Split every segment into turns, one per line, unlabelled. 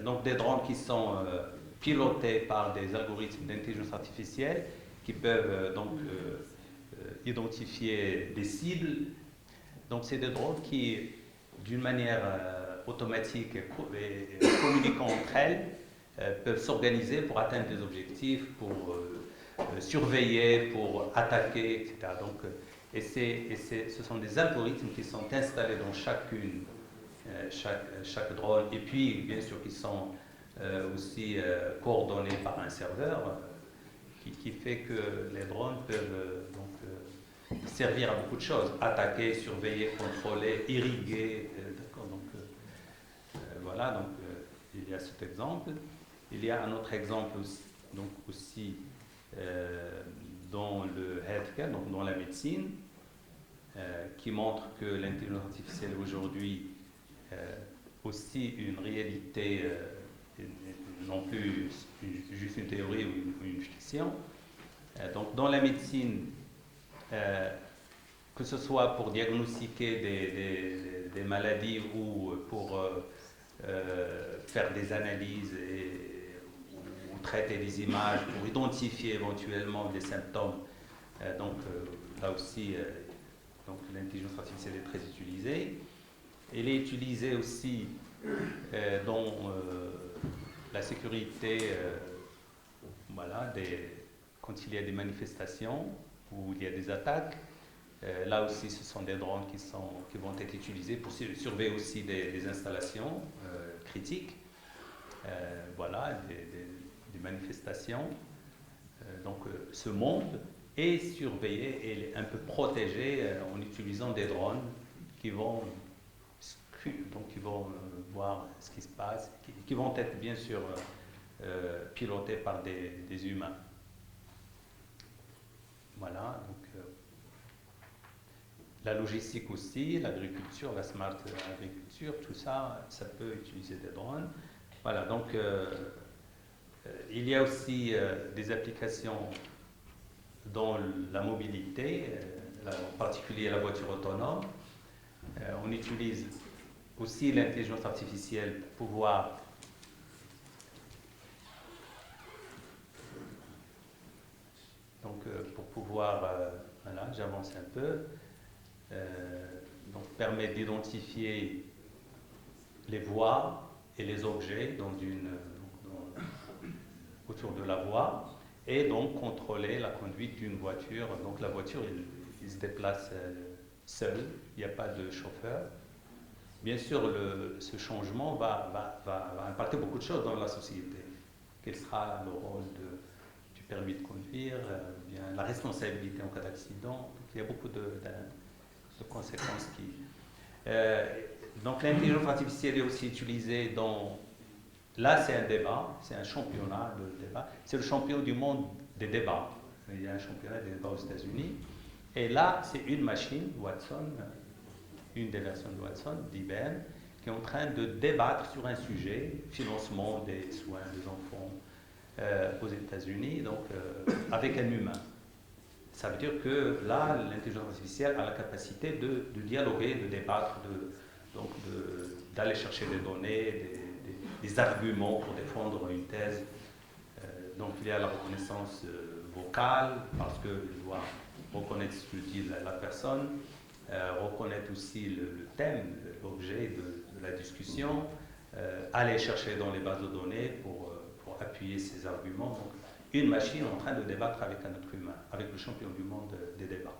Donc des drones qui sont pilotés par des algorithmes d'intelligence artificielle qui peuvent identifier des cibles. Donc c'est des drones qui, d'une manière automatique et communiquant entre elles, peuvent s'organiser pour atteindre des objectifs, pour surveiller, pour attaquer, etc. Donc, ce sont des algorithmes qui sont installés dans chaque drone, et puis bien sûr qui sont aussi coordonnés par un serveur qui fait que les drones peuvent servir à beaucoup de choses, attaquer, surveiller, contrôler, irriguer. D'accord, donc voilà, donc il y a cet exemple. Il y a un autre exemple aussi dans le healthcare, donc dans la médecine, qui montre que l'intelligence artificielle aujourd'hui aussi une réalité, non plus juste une théorie ou une fiction. Donc dans la médecine, que ce soit pour diagnostiquer des maladies ou pour faire des analyses ou traiter des images, pour identifier éventuellement des symptômes. Là aussi, l'intelligence artificielle est très utilisée. Elle est utilisée aussi dans la sécurité, quand il y a des manifestations où il y a des attaques. Là aussi, ce sont des drones qui vont être utilisés pour surveiller aussi des installations critiques, des manifestations. Ce monde est surveillé et un peu protégé en utilisant des drones qui vont voir ce qui se passe, qui vont être bien sûr pilotés par des humains. Voilà, la logistique aussi, l'agriculture, la smart agriculture, tout ça, ça peut utiliser des drones. Voilà, donc il y a aussi des applications dans la mobilité, en particulier la voiture autonome. On utilise aussi l'intelligence artificielle pour pouvoir voilà, j'avance un peu, permet d'identifier les voies et les objets autour de la voie et donc contrôler la conduite d'une voiture. Donc la voiture, il se déplace seul, il n'y a pas de chauffeur. Bien sûr, ce changement va impacter beaucoup de choses dans la société. Quel sera le rôle du permis de conduire, bien la responsabilité en cas d'accident. Il y a beaucoup de conséquences donc l'intelligence artificielle est aussi utilisée dans... Là, c'est un débat, c'est un championnat de débat. C'est le champion du monde des débats. Il y a un championnat des débats aux États-Unis. Et là, c'est une machine, Watson, une des versions de Watson, d'IBM, qui est en train de débattre sur un sujet, financement des soins des enfants aux États-Unis, avec un humain. Ça veut dire que là, l'intelligence artificielle a la capacité de dialoguer, de débattre, d'aller chercher des données, des arguments pour défendre une thèse. Donc il y a la reconnaissance vocale, parce qu'il doit reconnaître ce que dit la personne, reconnaître aussi le thème, l'objet de la discussion, aller chercher dans les bases de données pour appuyer ses arguments. Donc, une machine en train de débattre avec un être humain, avec le champion du monde des débats.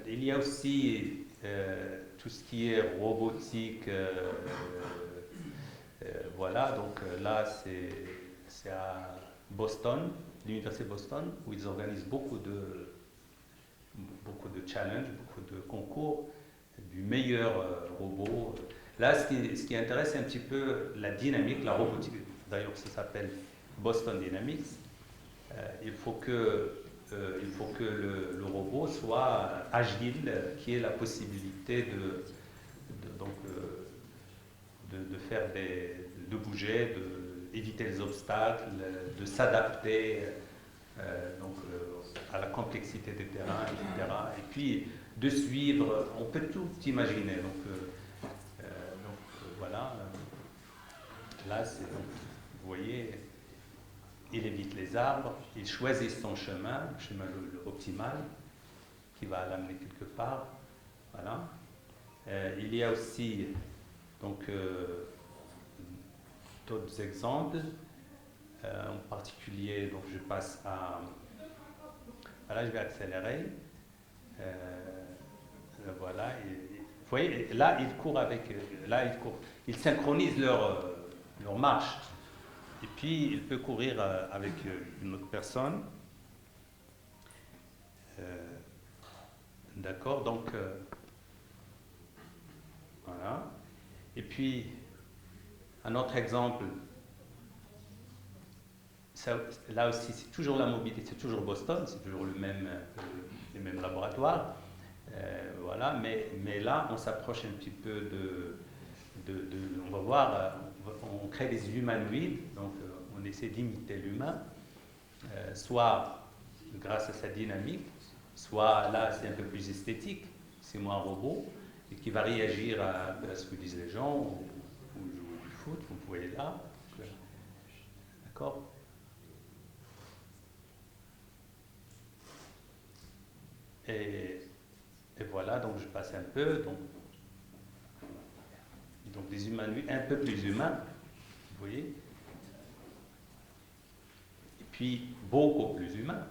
Il y a aussi tout ce qui est robotique. Voilà, donc là, c'est à Boston, l'université de Boston, où ils organisent beaucoup de challenges, beaucoup de concours du meilleur robot. Là, ce qui intéresse un petit peu la dynamique, la robotique. D'ailleurs, ça s'appelle Boston Dynamics. Il faut que le robot soit agile, qu'il ait la possibilité de faire de bouger, d'éviter les obstacles, de s'adapter à la complexité des terrains, etc. Et puis de suivre, on peut tout imaginer. Voilà. là, vous voyez, il évite les arbres, il choisit son chemin, le chemin optimal, qui va l'amener quelque part. Voilà. Il y a aussi donc d'autres exemples. En particulier, donc je passe à... Voilà, je vais accélérer. Voilà. Vous voyez, là, ils courent avec... Là, ils courent. Ils synchronisent leur marche. Et puis, il peut courir avec une autre personne. D'accord, donc... voilà. Et puis, un autre exemple... Ça, là aussi, c'est toujours la mobilité, c'est toujours Boston, c'est toujours le même laboratoire. Voilà, mais là, on s'approche un petit peu on va voir, on crée des humanoïdes, donc on essaie d'imiter l'humain, soit grâce à sa dynamique, soit là, c'est un peu plus esthétique, c'est moins un robot, et qui va réagir à ce que disent les gens, ou jouer du foot, vous voyez là. D'accord ? Et voilà, donc je passe un peu, donc des humanoïdes un peu plus humains, vous voyez, et puis beaucoup plus humains,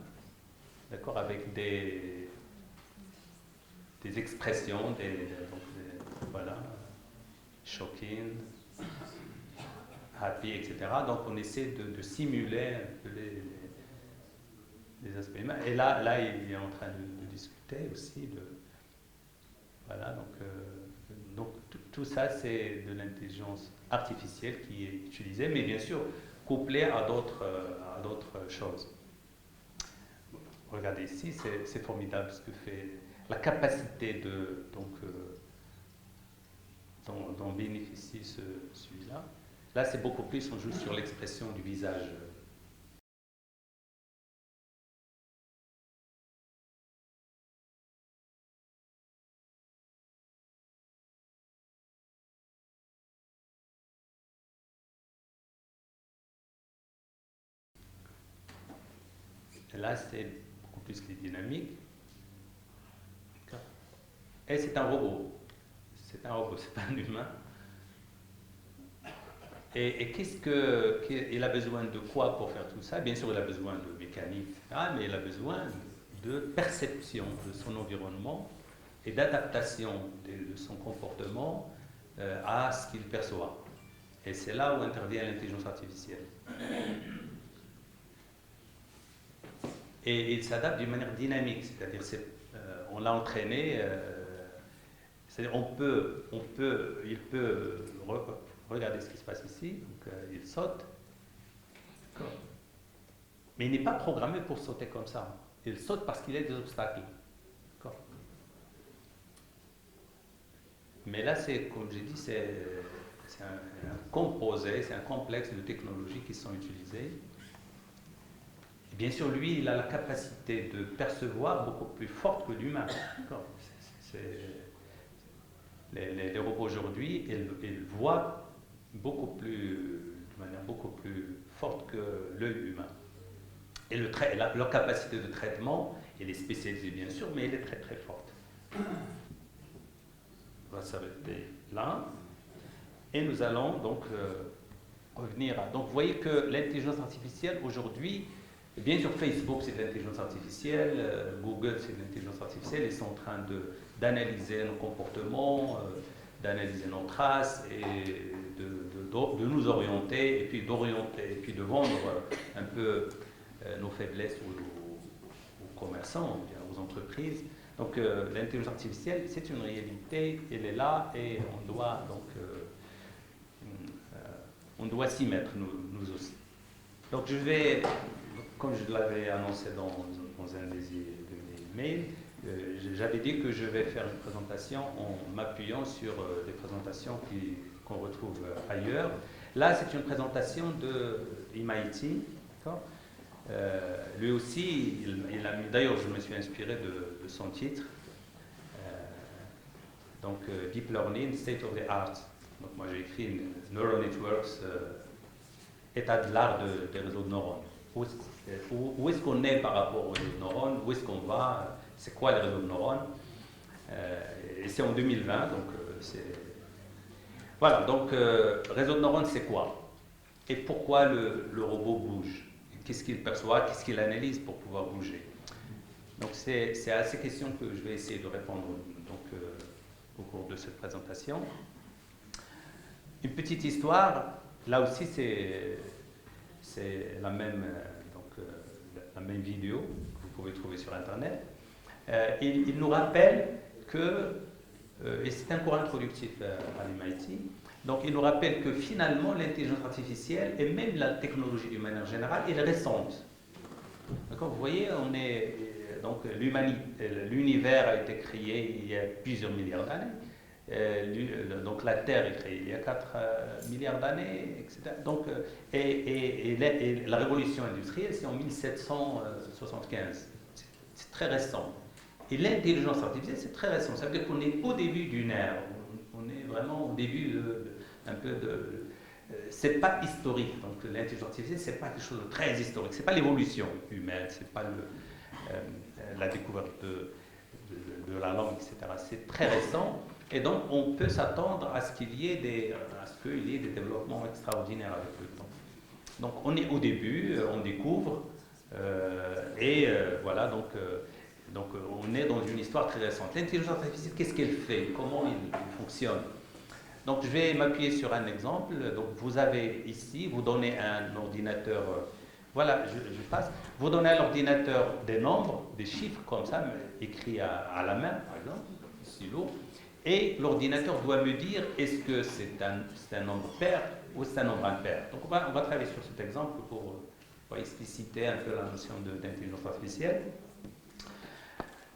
d'accord, avec des expressions, voilà, shocking, happy, etc. Donc on essaie de simuler un peu les aspects humains. Et là, il est en train de discuter aussi voilà, donc tout ça, c'est de l'intelligence artificielle qui est utilisée, mais bien sûr couplée à d'autres choses. Regardez ici, c'est formidable ce que fait la capacité dont bénéficie celui-là. Là, c'est beaucoup plus, on joue sur l'expression du visage. Et là, c'est beaucoup plus les dynamiques. Et c'est un robot. C'est un robot, c'est pas un humain. Et il a besoin de quoi pour faire tout ça? Bien sûr, il a besoin de mécanique, etc., mais il a besoin de perception de son environnement et d'adaptation de son comportement à ce qu'il perçoit. Et c'est là où intervient l'intelligence artificielle. Et il s'adapte d'une manière dynamique, c'est-à-dire on l'a entraîné, c'est-à-dire il peut regardez ce qui se passe ici, donc il saute, mais il n'est pas programmé pour sauter comme ça, il saute parce qu'il y a des obstacles. Mais là, comme j'ai dit, c'est un composé, c'est un complexe de technologies qui sont utilisées. Et bien sûr, lui, il a la capacité de percevoir beaucoup plus forte que l'humain. Les robots aujourd'hui, ils voient de manière beaucoup plus forte que l'œil humain. Et leur capacité de traitement, elle est spécialisée bien sûr, mais elle est très très forte. On va s'arrêter là. Et nous allons donc revenir à... Donc vous voyez que l'intelligence artificielle aujourd'hui, bien sûr Facebook c'est de l'intelligence artificielle, Google c'est de l'intelligence artificielle, ils sont en train d'analyser nos comportements, d'analyser nos traces et de nous orienter et puis de vendre un peu nos faiblesses aux commerçants, aux entreprises. Donc l'intelligence artificielle, c'est une réalité, elle est là et on doit s'y mettre, nous aussi. Donc je vais, comme je l'avais annoncé dans un de mes mails, j'avais dit que je vais faire une présentation en m'appuyant sur des présentations qu'on retrouve ailleurs. Là, c'est une présentation de MIT, d'accord. Lui aussi, il a mis, d'ailleurs je me suis inspiré de son titre, donc Deep Learning, State of the Art. Donc moi j'ai écrit Neural Networks, état de l'art des réseaux de neurones. Où est-ce qu'on est par rapport aux réseaux de neurones, où est-ce qu'on va, c'est quoi les réseaux de neurones, et c'est en 2020, donc c'est... Voilà, donc réseau de neurones c'est quoi? Et pourquoi le robot bouge? Qu'est-ce qu'il perçoit, qu'est-ce qu'il analyse pour pouvoir bouger? Donc c'est à ces questions que je vais essayer de répondre donc, au cours de cette présentation. Une petite histoire, là aussi c'est la même, la même vidéo que vous pouvez trouver sur Internet. Il nous rappelle que, et c'est un cours introductif à l'MIT, donc il nous rappelle que finalement l'intelligence artificielle et même la technologie d'une manière générale est récente. D'accord, vous voyez, on est, donc l'univers a été créé il y a plusieurs milliards d'années. Donc la Terre est créée il y a 4 milliards d'années, etc. Donc, et la révolution industrielle, c'est en 1775. C'est très récent. Et l'intelligence artificielle, c'est très récent. Ça veut dire qu'on est au début d'une ère. On est vraiment au début un peu de... c'est pas historique. Donc l'intelligence artificielle, c'est pas quelque chose de très historique. C'est pas l'évolution humaine, c'est pas la découverte de la langue, etc. C'est très récent. Et donc, on peut s'attendre à ce qu'il y ait des développements extraordinaires avec le temps. Donc, on est au début, on découvre, voilà, donc on est dans une histoire très récente. L'intelligence artificielle, qu'est-ce qu'elle fait? Comment il fonctionne? Donc, je vais m'appuyer sur un exemple. Donc, vous avez ici, vous donnez un ordinateur, voilà, je passe, vous donnez à l'ordinateur des nombres, des chiffres comme ça, écrits à la main, par exemple, stylo. Et l'ordinateur doit me dire est-ce que c'est un nombre pair ou c'est un nombre impair. Donc on va travailler sur cet exemple pour expliciter un peu la notion d'intelligence artificielle.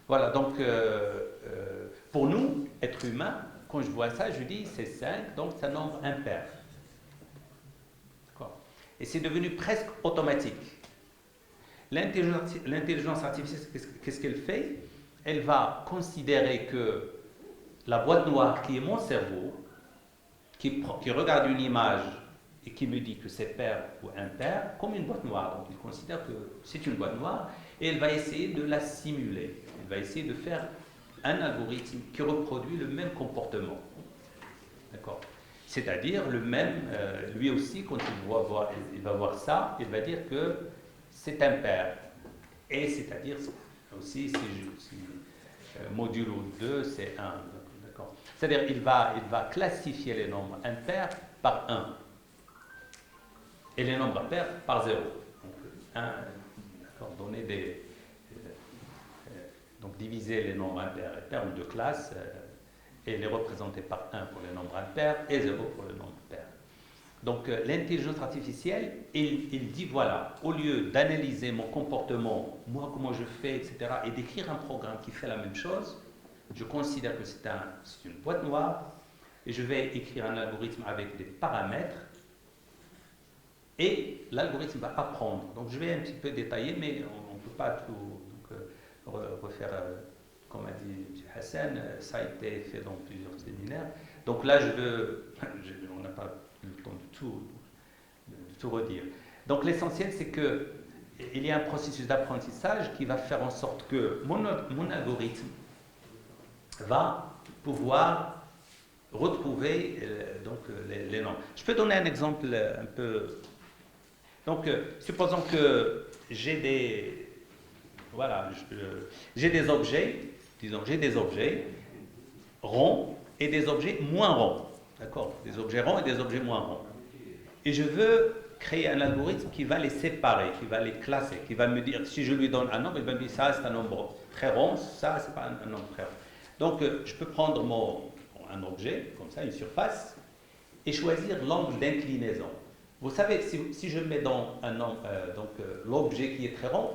Voilà, donc pour nous, êtres humains, quand je vois ça, je dis c'est 5, donc c'est un nombre impair. D'accord. Et c'est devenu presque automatique. L'intelligence artificielle, qu'est-ce qu'elle fait? Elle va considérer que la boîte noire qui est mon cerveau, qui regarde une image et qui me dit que c'est pair ou impair, comme une boîte noire. Donc il considère que c'est une boîte noire et elle va essayer de la simuler. Elle va essayer de faire un algorithme qui reproduit le même comportement. D'accord? C'est-à-dire le même, lui aussi, quand il va voir ça, il va dire que c'est impair. Et c'est-à-dire aussi, si modulo 2, c'est 1. C'est-à-dire qu'il va classifier les nombres impairs par 1 et les nombres pairs par 0. Donc, donc diviser les nombres impairs et pairs en deux classes et les représenter par 1 pour les nombres impairs et 0 pour les nombres pairs. Donc l'intelligence artificielle, il dit voilà, au lieu d'analyser mon comportement, moi comment je fais, etc., et d'écrire un programme qui fait la même chose, je considère que c'est une boîte noire et je vais écrire un algorithme avec des paramètres et l'algorithme va apprendre. Donc je vais un petit peu détailler, mais on ne peut pas tout refaire, comme a dit Hassan, ça a été fait dans plusieurs séminaires. Donc là, on n'a pas le temps de tout redire. Donc l'essentiel, c'est qu'il y a un processus d'apprentissage qui va faire en sorte que mon algorithme va pouvoir retrouver les nombres. Je peux donner un exemple un peu... Donc, supposons que j'ai des objets, disons, j'ai des objets ronds et des objets moins ronds. D'accord? Des objets ronds et des objets moins ronds. Et je veux créer un algorithme qui va les séparer, qui va les classer, qui va me dire, si je lui donne un nombre, il va me dire ça c'est un nombre très rond, ça c'est pas un nombre très rond. Donc, je peux prendre un objet, comme ça, une surface, et choisir l'angle d'inclinaison. Vous savez, si je mets dans un angle, l'objet qui est très rond,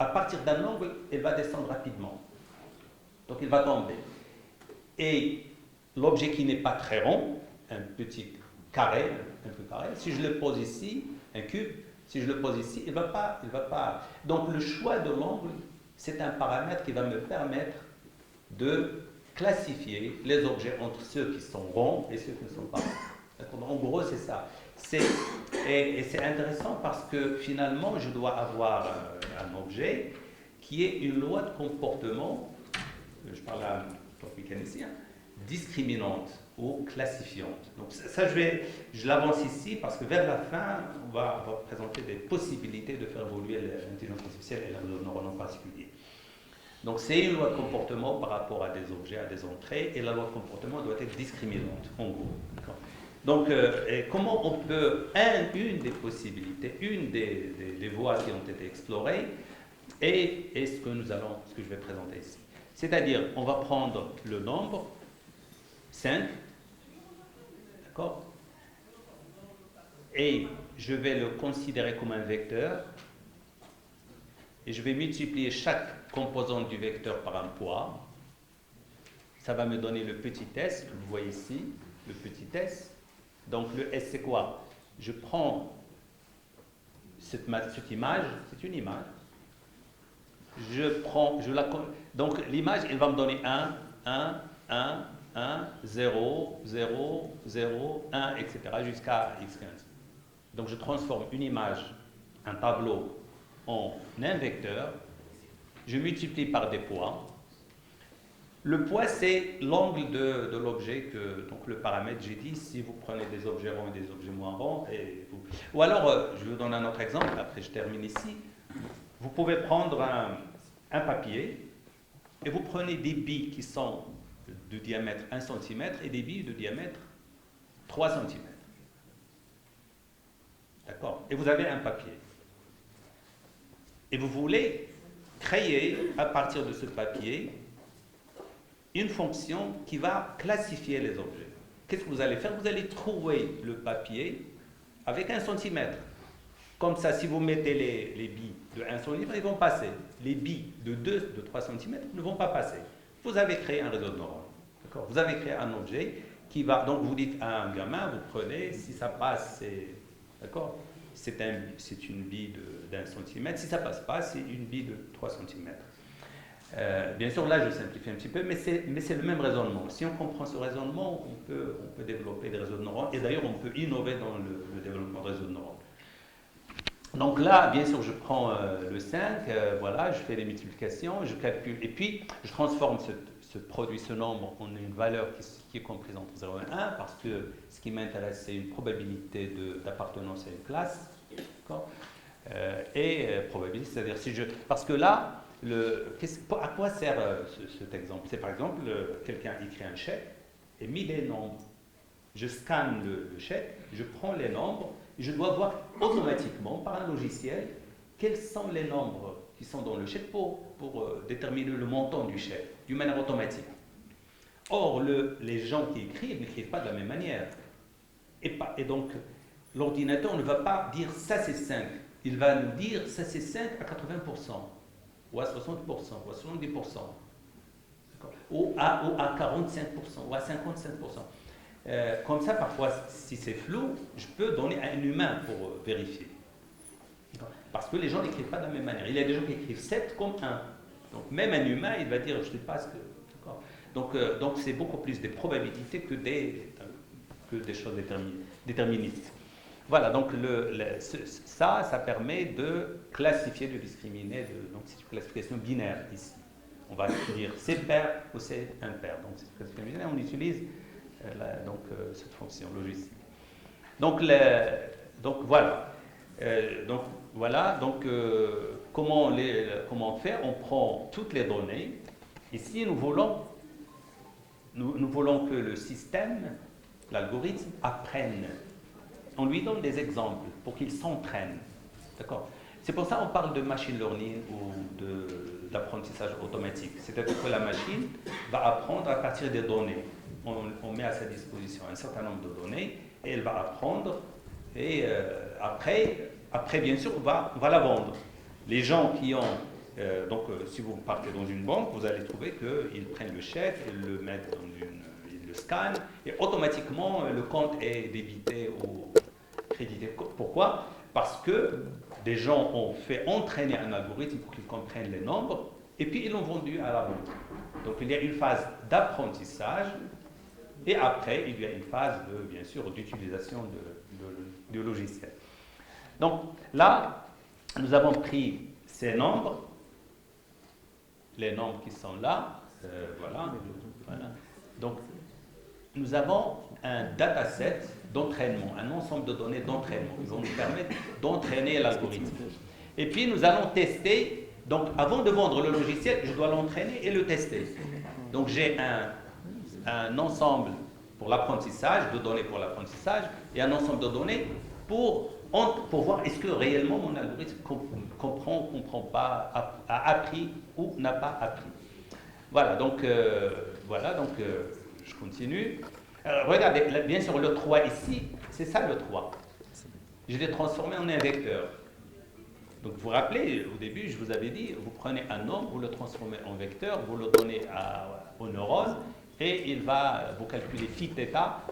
à partir d'un angle, il va descendre rapidement. Donc, il va tomber. Et l'objet qui n'est pas très rond, un petit carré, un peu carré, si je le pose ici, un cube, si je le pose ici, il va pas. Donc, le choix de l'angle, c'est un paramètre qui va me permettre de classifier les objets entre ceux qui sont ronds et ceux qui ne sont pas ronds. En gros, c'est ça. Et c'est intéressant parce que finalement, je dois avoir un objet qui est une loi de comportement, je parle à un mécanicien, discriminante ou classifiante. Donc ça, je l'avance ici parce que vers la fin, on va présenter des possibilités de faire évoluer l'intelligence artificielle et la neurone en particulier. Donc c'est une loi de comportement par rapport à des objets, à des entrées, et la loi de comportement doit être discriminante, en gros. Donc comment on peut, une des possibilités, une des voies qui ont été explorées, et ce que je vais présenter ici. C'est-à-dire, on va prendre le nombre 5, d'accord, et je vais le considérer comme un vecteur, et je vais multiplier chaque composante du vecteur par un poids. Ça va me donner le petit s, que vous voyez ici, le petit s. Donc le s, c'est quoi? Je prends cette image, c'est une image. Donc l'image, elle va me donner 1, 0, 0, 0, 1, etc. jusqu'à x15. Donc je transforme une image, un tableau, en un vecteur. Je multiplie par des poids. Le poids, c'est l'angle de l'objet, donc le paramètre, j'ai dit, si vous prenez des objets ronds et des objets moins ronds, ou alors, je vous donne un autre exemple, après je termine ici. Vous pouvez prendre un papier et vous prenez des billes qui sont de diamètre 1 cm et des billes de diamètre 3 cm. D'accord? Et vous avez un papier. Et vous voulez créer, à partir de ce papier, une fonction qui va classifier les objets. Qu'est-ce que vous allez faire? Vous allez trouver le papier avec 1 cm. Comme ça, si vous mettez les billes de 1 cm, ils vont passer. Les billes de 2, de 3 cm ne vont pas passer. Vous avez créé un réseau de neurones. D'accord? Vous avez créé un objet qui va... Donc, vous dites à un gamin, vous prenez, si ça passe, c'est... D'accord? C'est une bille d'1 cm. Si ça ne passe pas, c'est une bille de 3 cm. Bien sûr, là, je simplifie un petit peu, mais c'est le même raisonnement. Si on comprend ce raisonnement, on peut développer des réseaux de neurones. Et d'ailleurs, on peut innover dans le développement de réseaux de neurones. Donc là, bien sûr, je prends le 5, voilà, je fais les multiplications, je calcule, et puis je transforme ce produit, ce nombre, en une valeur qui est comprise entre 0 et 1, parce que ce qui m'intéresse, c'est une probabilité d'appartenance à une classe, et probabilité, c'est-à-dire si je... Parce que là, à quoi sert cet exemple? C'est par exemple, quelqu'un écrit un chèque et met les nombres. Je scanne le chèque, je prends les nombres, et je dois voir automatiquement, par un logiciel, quels sont les nombres qui sont dans le chèque pour déterminer le montant du chèque, d'une manière automatique. Or, les gens qui écrivent n'écrivent pas de la même manière. Et donc, l'ordinateur ne va pas dire ça c'est 5. Il va nous dire ça c'est 5 à 80%, ou à 60%, ou à 70%, ou à 45%, ou à 55%. Comme ça, parfois, si c'est flou, je peux donner à un humain pour vérifier. Parce que les gens n'écrivent pas de la même manière. Il y a des gens qui écrivent 7 comme 1. Donc même un humain, il va dire, je ne sais pas ce que... Donc c'est beaucoup plus des probabilités que des choses déterministes. Voilà, donc ça permet de classifier, de discriminer. Donc c'est une classification binaire ici. On va dire c'est pair ou c'est impair. Donc c'est une classification binaire, on utilise cette fonction logistique. Donc voilà. Comment faire? On prend toutes les données. Ici, nous voulons que le système, l'algorithme, apprenne. On lui donne des exemples pour qu'il s'entraîne. D'accord? C'est pour ça qu'on parle de machine learning ou d'apprentissage automatique. C'est-à-dire que la machine va apprendre à partir des données. On met à sa disposition un certain nombre de données et elle va apprendre. Et après, bien sûr, on va la vendre. Les gens qui ont... si vous partez dans une banque, vous allez trouver qu'ils prennent le chèque, ils le mettent ils le scannent, et automatiquement, le compte est débité ou crédité. Pourquoi? Parce que des gens ont fait entraîner un algorithme pour qu'il comprenne les nombres, et puis ils l'ont vendu à la banque. Donc il y a une phase d'apprentissage et après il y a une phase, bien sûr, d'utilisation du logiciel. Donc là, nous avons pris ces nombres, les nombres qui sont là, voilà. Donc nous avons un dataset d'entraînement, un ensemble de données d'entraînement qui vont nous permettre d'entraîner l'algorithme. Et puis nous allons tester, donc avant de vendre le logiciel, je dois l'entraîner et le tester. Donc j'ai un ensemble pour l'apprentissage, de données pour l'apprentissage, et un ensemble de données pour voir est-ce que réellement mon algorithme comprend ou ne comprend pas, a appris ou n'a pas appris. Voilà, donc, je continue. Regardez, bien sûr, le 3 ici, c'est ça le 3. Je l'ai transformé en un vecteur. Donc vous vous rappelez, au début, je vous avais dit, vous prenez un nombre, vous le transformez en vecteur, vous le donnez au neurone, et il va vous calculer phi θ.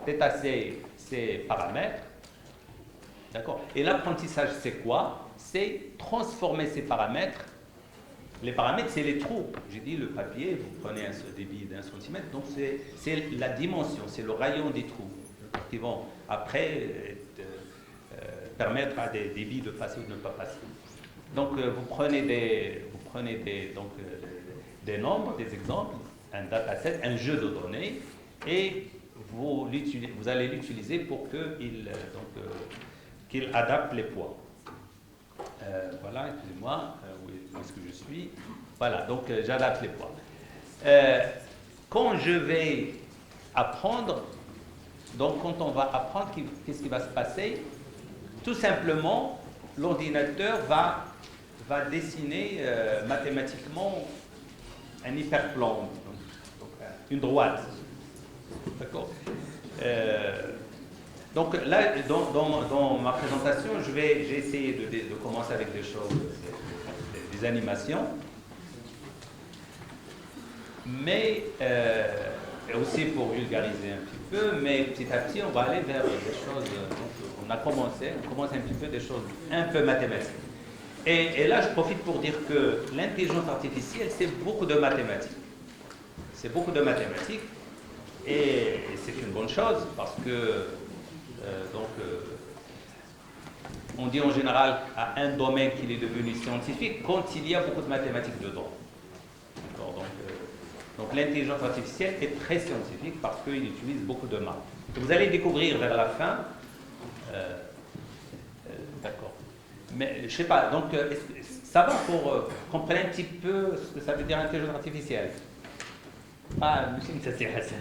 Θ, c'est paramètres. D'accord. Et l'apprentissage, c'est quoi? C'est transformer ces paramètres. Les paramètres, c'est les trous. J'ai dit, le papier, vous prenez un débit d'1 centimètre, donc c'est la dimension, c'est le rayon des trous qui vont après permettre à des débits de passer ou de ne pas passer. Donc vous prenez des nombres, des exemples, un dataset, un jeu de données, et vous allez l'utiliser pour qu'il adapte les poids. Voilà, excusez-moi, où est-ce que je suis? Voilà, donc j'adapte les poids. Quand je vais apprendre, donc quand on va apprendre, qu'est-ce qui va se passer? Tout simplement, l'ordinateur va dessiner mathématiquement un hyperplan, donc une droite. D'accord. Donc là, dans ma présentation, j'ai essayé de commencer avec des choses, des animations, mais aussi pour vulgariser un petit peu, mais petit à petit, on va aller vers des choses, donc on commence un petit peu des choses un peu mathématiques. Et là, je profite pour dire que l'intelligence artificielle, c'est beaucoup de mathématiques. C'est beaucoup de mathématiques, et c'est une bonne chose, parce que on dit en général à un domaine qu'il est devenu scientifique quand il y a beaucoup de mathématiques dedans. Donc l'intelligence artificielle est très scientifique parce qu'il utilise beaucoup de maths. Vous allez découvrir vers la fin. D'accord. Mais je ne sais pas, donc ça va pour comprendre un petit peu ce que ça veut dire intelligence artificielle. Ah, monsieur Msassi Hassan.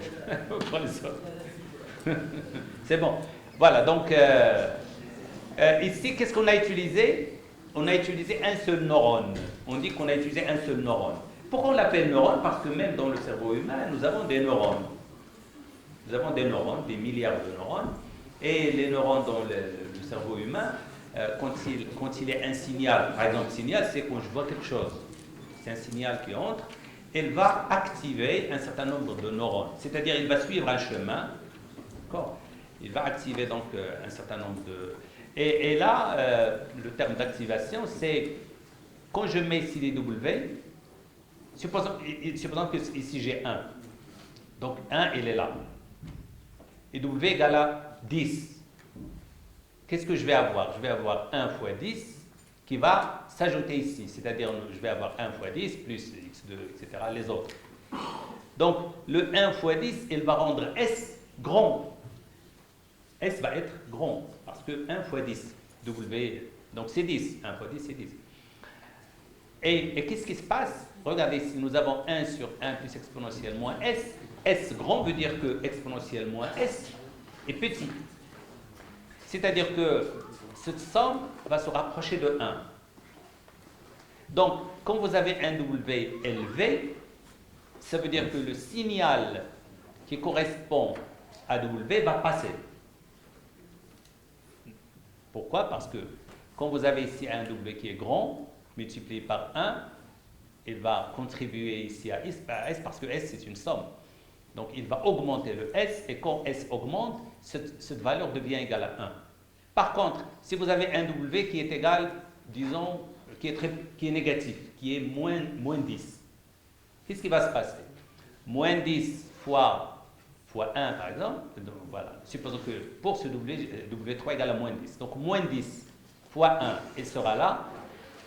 C'est bon. Voilà, donc ici, qu'est-ce qu'on a utilisé? On a utilisé un seul neurone. On dit qu'on a utilisé un seul neurone. Pourquoi on l'appelle neurone? Parce que même dans le cerveau humain, nous avons des neurones. Nous avons des neurones, des milliards de neurones. Et les neurones dans le cerveau humain, quand il est un signal, par exemple, signal, c'est quand je vois quelque chose. C'est un signal qui entre. Il va activer un certain nombre de neurones. C'est-à-dire, il va suivre un chemin. D'accord. Il va activer donc un certain nombre de... Et là, le terme d'activation, c'est quand je mets ici les W, supposons que ici j'ai 1. Donc 1, il est là. Et W égale à 10. Qu'est-ce que je vais avoir? Je vais avoir 1 fois 10 qui va s'ajouter ici. C'est-à-dire, je vais avoir 1 fois 10 plus x2, etc., les autres. Donc, le 1 fois 10, il va rendre S grand. S va être grand, parce que 1 fois 10, W, donc c'est 10. 1 fois 10, c'est 10. Et qu'est-ce qui se passe? Regardez, si nous avons 1 sur 1 plus exponentielle moins S, S grand veut dire que exponentielle moins S est petit. C'est-à-dire que cette somme va se rapprocher de 1. Donc, quand vous avez un W élevé, ça veut dire que le signal qui correspond à W va passer. Pourquoi? Parce que quand vous avez ici un W qui est grand, multiplié par 1, il va contribuer ici à S parce que S c'est une somme. Donc il va augmenter le S, et quand S augmente, cette valeur devient égale à 1. Par contre, si vous avez un W qui est égal, disons, qui est négatif, qui est moins 10, qu'est-ce qui va se passer? moins 10 fois 1 par exemple, donc voilà, supposons que pour ce W3 égale à moins 10, donc moins 10 fois 1, il sera là,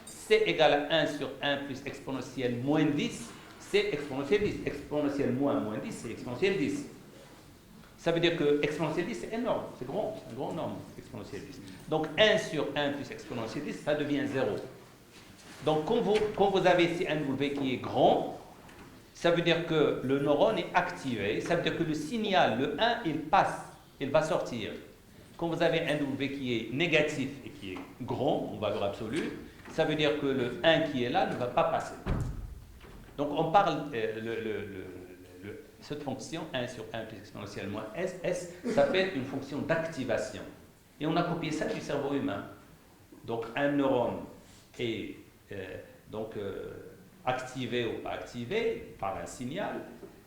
c'est égal à 1 sur 1 plus exponentielle moins 10, c'est exponentielle 10, exponentielle moins 10, c'est exponentielle 10. Ça veut dire que exponentielle 10, c'est énorme, c'est grand, c'est un grand nombre, exponentielle 10. Donc 1 sur 1 plus exponentielle 10, ça devient 0. Donc quand vous avez ici un W qui est grand, ça veut dire que le neurone est activé, ça veut dire que le signal, le 1, il passe, il va sortir. Quand vous avez un W qui est négatif et qui est grand, en valeur absolue, ça veut dire que le 1 qui est là ne va pas passer. Donc on parle, cette fonction 1 sur 1 plus exponentielle moins S s'appelle une fonction d'activation. Et on a copié ça du cerveau humain. Donc un neurone est activé ou pas activé par un signal.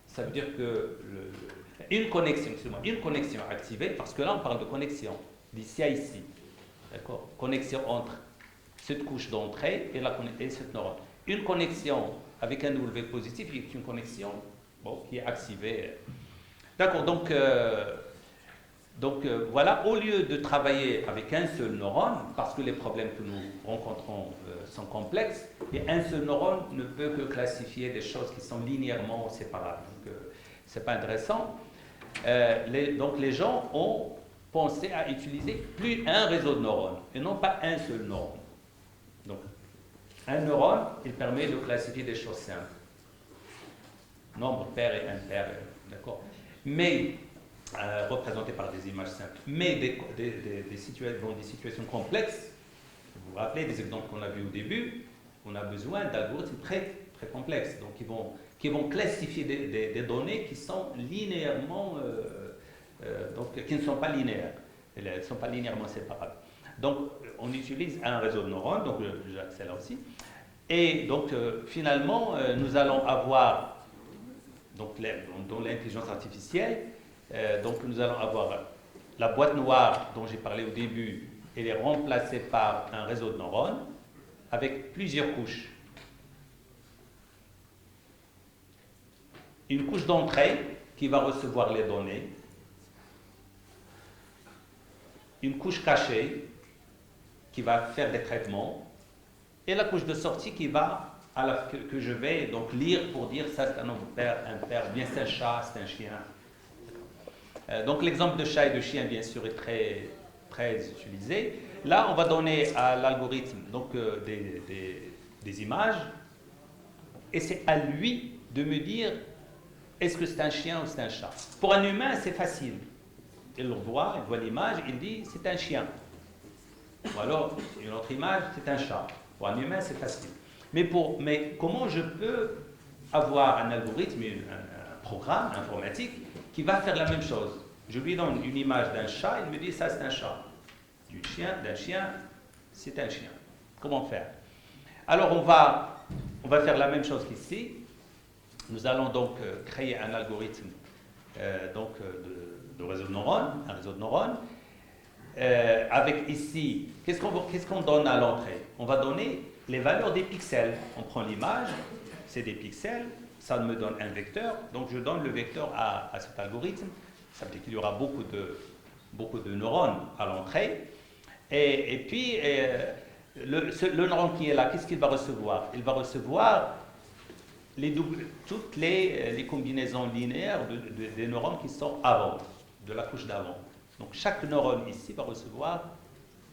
Ça veut dire que une connexion activée, parce que là on parle de connexion, d'ici à ici. D'accord? Connexion entre cette couche d'entrée et cette neurone. Une connexion avec un W positif est une connexion qui est activée. D'accord, donc voilà, au lieu de travailler avec un seul neurone, parce que les problèmes que nous rencontrons sont complexes, et un seul neurone ne peut que classifier des choses qui sont linéairement séparables. Donc ce n'est pas intéressant. Donc les gens ont pensé à utiliser plus un réseau de neurones, et non pas un seul neurone. Donc un neurone, il permet de classifier des choses simples. Nombre pair et impair, d'accord. Mais représenté par des images simples, mais des situations complexes. Vous vous rappelez des exemples qu'on a vus au début, on a besoin d'algorithmes très, très complexes, donc qui vont classifier des données qui sont linéairement, qui ne sont pas linéaires, elles ne sont pas linéairement séparables. Donc on utilise un réseau de neurones, donc c'est là aussi, et donc finalement nous allons avoir, donc dans l'intelligence artificielle, donc nous allons avoir la boîte noire dont j'ai parlé au début, elle est remplacée par un réseau de neurones avec plusieurs couches. Une couche d'entrée qui va recevoir les données, une couche cachée qui va faire des traitements, et la couche de sortie qui va que je vais donc lire pour dire ça c'est un nombre pair, impair, bien c'est un chat, c'est un chien. Donc l'exemple de chat et de chien, bien sûr, est très, très utilisé. Là, on va donner à l'algorithme donc, des images, et c'est à lui de me dire est-ce que c'est un chien ou c'est un chat. Pour un humain, c'est facile. Il voit l'image, il dit c'est un chien. Ou alors, une autre image, c'est un chat. Pour un humain, c'est facile. Mais comment je peux avoir un algorithme, un programme informatique qui va faire la même chose? Je lui donne une image d'un chat, il me dit ça c'est un chat. D'un chien, c'est un chien. Comment faire? Alors on va faire la même chose qu'ici. Nous allons donc créer un algorithme de réseau de neurones, un réseau de neurones. Avec ici, qu'est-ce qu'on donne à l'entrée? On va donner les valeurs des pixels. On prend l'image, c'est des pixels, ça me donne un vecteur, donc je donne le vecteur à cet algorithme. Ça veut dire qu'il y aura beaucoup de neurones à l'entrée. Et puis, le neurone qui est là, qu'est-ce qu'il va recevoir? Il va recevoir toutes les combinaisons linéaires des neurones qui sont avant, de la couche d'avant. Donc chaque neurone ici va recevoir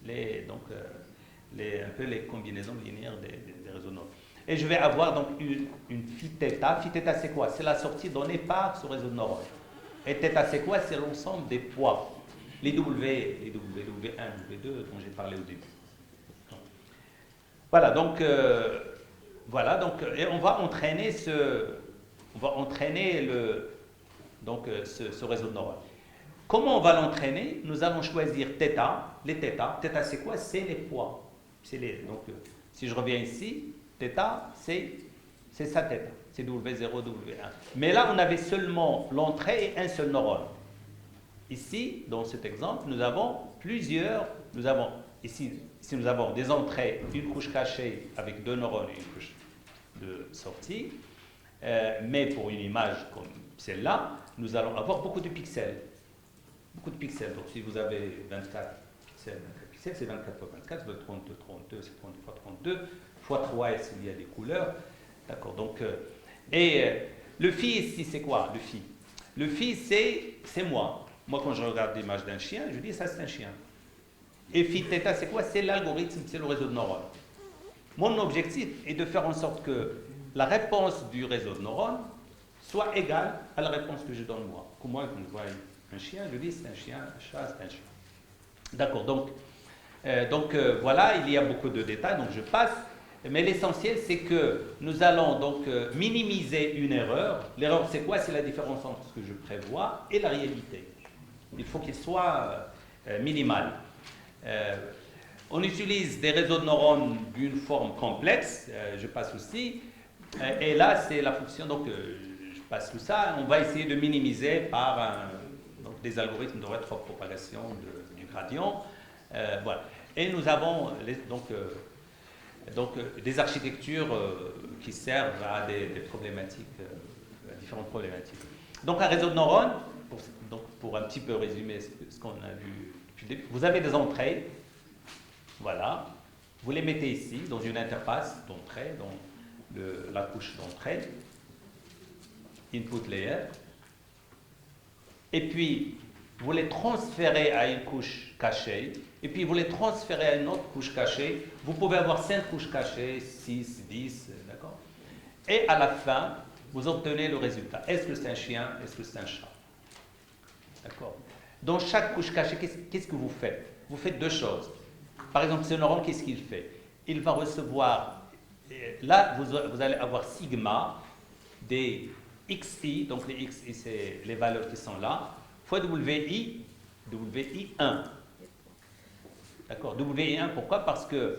un peu les combinaisons linéaires des réseaux neuronaux. Et je vais avoir donc une phi θ. Phi θ, c'est quoi? C'est la sortie donnée par ce réseau de neurones. Et θ, c'est quoi? C'est l'ensemble des poids. Les W1, W2 dont j'ai parlé au début. Voilà, donc, et on va entraîner ce réseau de neurones. Comment on va l'entraîner? Nous allons choisir θ. Les θ, c'est quoi? C'est les poids. Donc, si je reviens ici, θ, c'est sa θ. C'est W0, W1. Mais là, on avait seulement l'entrée et un seul neurone. Ici, dans cet exemple, nous avons ici nous avons des entrées, une couche cachée avec deux neurones et une couche de sortie. Mais pour une image comme celle-là, nous allons avoir beaucoup de pixels. Beaucoup de pixels. Donc si vous avez 24 pixels, c'est 24 fois 24, c'est 32, 32, c'est 32 fois 32, fois 3 s'il y a des couleurs. D'accord. Donc, le phi ici, c'est quoi le phi? Le phi, c'est moi. Moi, quand je regarde l'image d'un chien, je dis ça, c'est un chien. Et phi θ, c'est quoi? C'est l'algorithme, c'est le réseau de neurones. Mon objectif est de faire en sorte que la réponse du réseau de neurones soit égale à la réponse que je donne moi. Comme moi, quand je vois un chien, je dis c'est un chien, un chat, c'est un chien. D'accord, donc voilà, il y a beaucoup de détails, donc je passe. Mais l'essentiel, c'est que nous allons donc minimiser une erreur. L'erreur, c'est quoi? C'est la différence entre ce que je prévois et la réalité. Il faut qu'il soit minimal. On utilise des réseaux de neurones d'une forme complexe, je passe aussi, et là, c'est la fonction, donc je passe tout ça, on va essayer de minimiser par donc des algorithmes de rétropropagation du gradient. Voilà. Et nous avons donc des architectures qui servent à des problématiques, à différentes problématiques. Donc un réseau de neurones, pour un petit peu résumer ce qu'on a vu depuis le début, vous avez des entrées, voilà, vous les mettez ici dans une interface d'entrée, dans la couche d'entrée, input layer, et puis vous les transférez à une couche cachée, et puis vous les transférez à une autre couche cachée. Vous pouvez avoir 5 couches cachées, 6, 10, d'accord? Et à la fin, vous obtenez le résultat. Est-ce que c'est un chien? Est-ce que c'est un chat? D'accord? Dans chaque couche cachée, qu'est-ce que vous faites? Vous faites deux choses. Par exemple, ce neurone, qu'est-ce qu'il fait? Il va recevoir, là, vous allez avoir sigma des xi, donc les xi, c'est les valeurs qui sont là, fois wi, wi1. D'accord? wi1, pourquoi? Parce que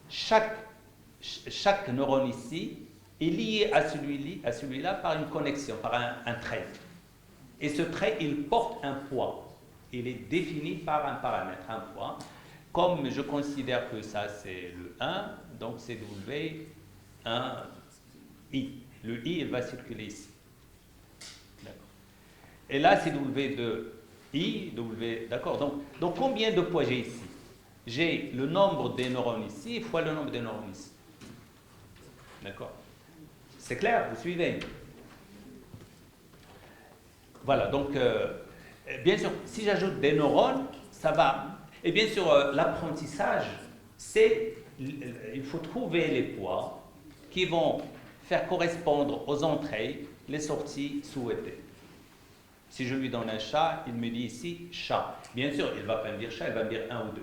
chaque neurone ici est lié à celui-là par une connexion, par un trait. Et ce trait, il porte un poids. Il est défini par un paramètre, un poids. Comme je considère que ça, c'est le 1, donc c'est W1I. Le I, il va circuler ici. D'accord. Et là, c'est W2I, d'accord. Donc, combien de poids j'ai ici? J'ai le nombre des neurones ici fois le nombre des neurones ici. D'accord. C'est clair, vous suivez? Voilà, donc, bien sûr, si j'ajoute des neurones, ça va. Et bien sûr, l'apprentissage, il faut trouver les poids qui vont faire correspondre aux entrées les sorties souhaitées. Si je lui donne un chat, il me dit ici chat. Bien sûr, il ne va pas me dire chat, il va me dire 1 ou 2.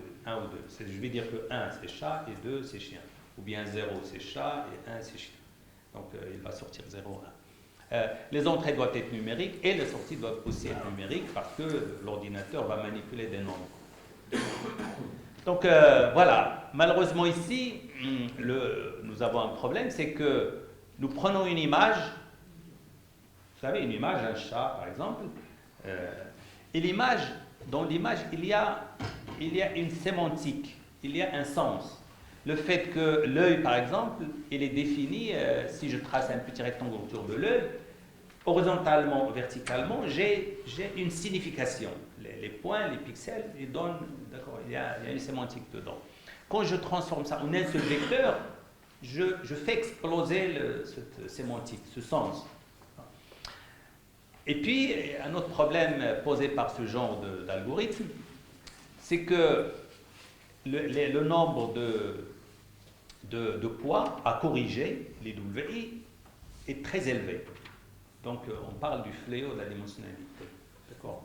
Je vais dire que 1 c'est chat et 2 c'est chien. Ou bien 0 c'est chat et 1 c'est chien. Donc il va sortir 0, 1. Les entrées doivent être numériques et les sorties doivent aussi être numériques parce que l'ordinateur va manipuler des nombres. Donc voilà, malheureusement ici, nous avons un problème, c'est que nous prenons une image, vous savez, une image, un chat par exemple, et dans l'image, il y a une sémantique, il y a un sens. Le fait que l'œil, par exemple, il est défini, si je trace un petit rectangle autour de l'œil, horizontalement, verticalement, j'ai une signification. Les points, les pixels, ils donnent, d'accord, il y a une sémantique dedans. Quand je transforme ça en un seul vecteur, je fais exploser cette sémantique, ce sens. Et puis, un autre problème posé par ce genre d'algorithme, c'est que le nombre de poids à corriger, les WI, est très élevé. Donc, on parle du fléau de la dimensionnalité. D'accord?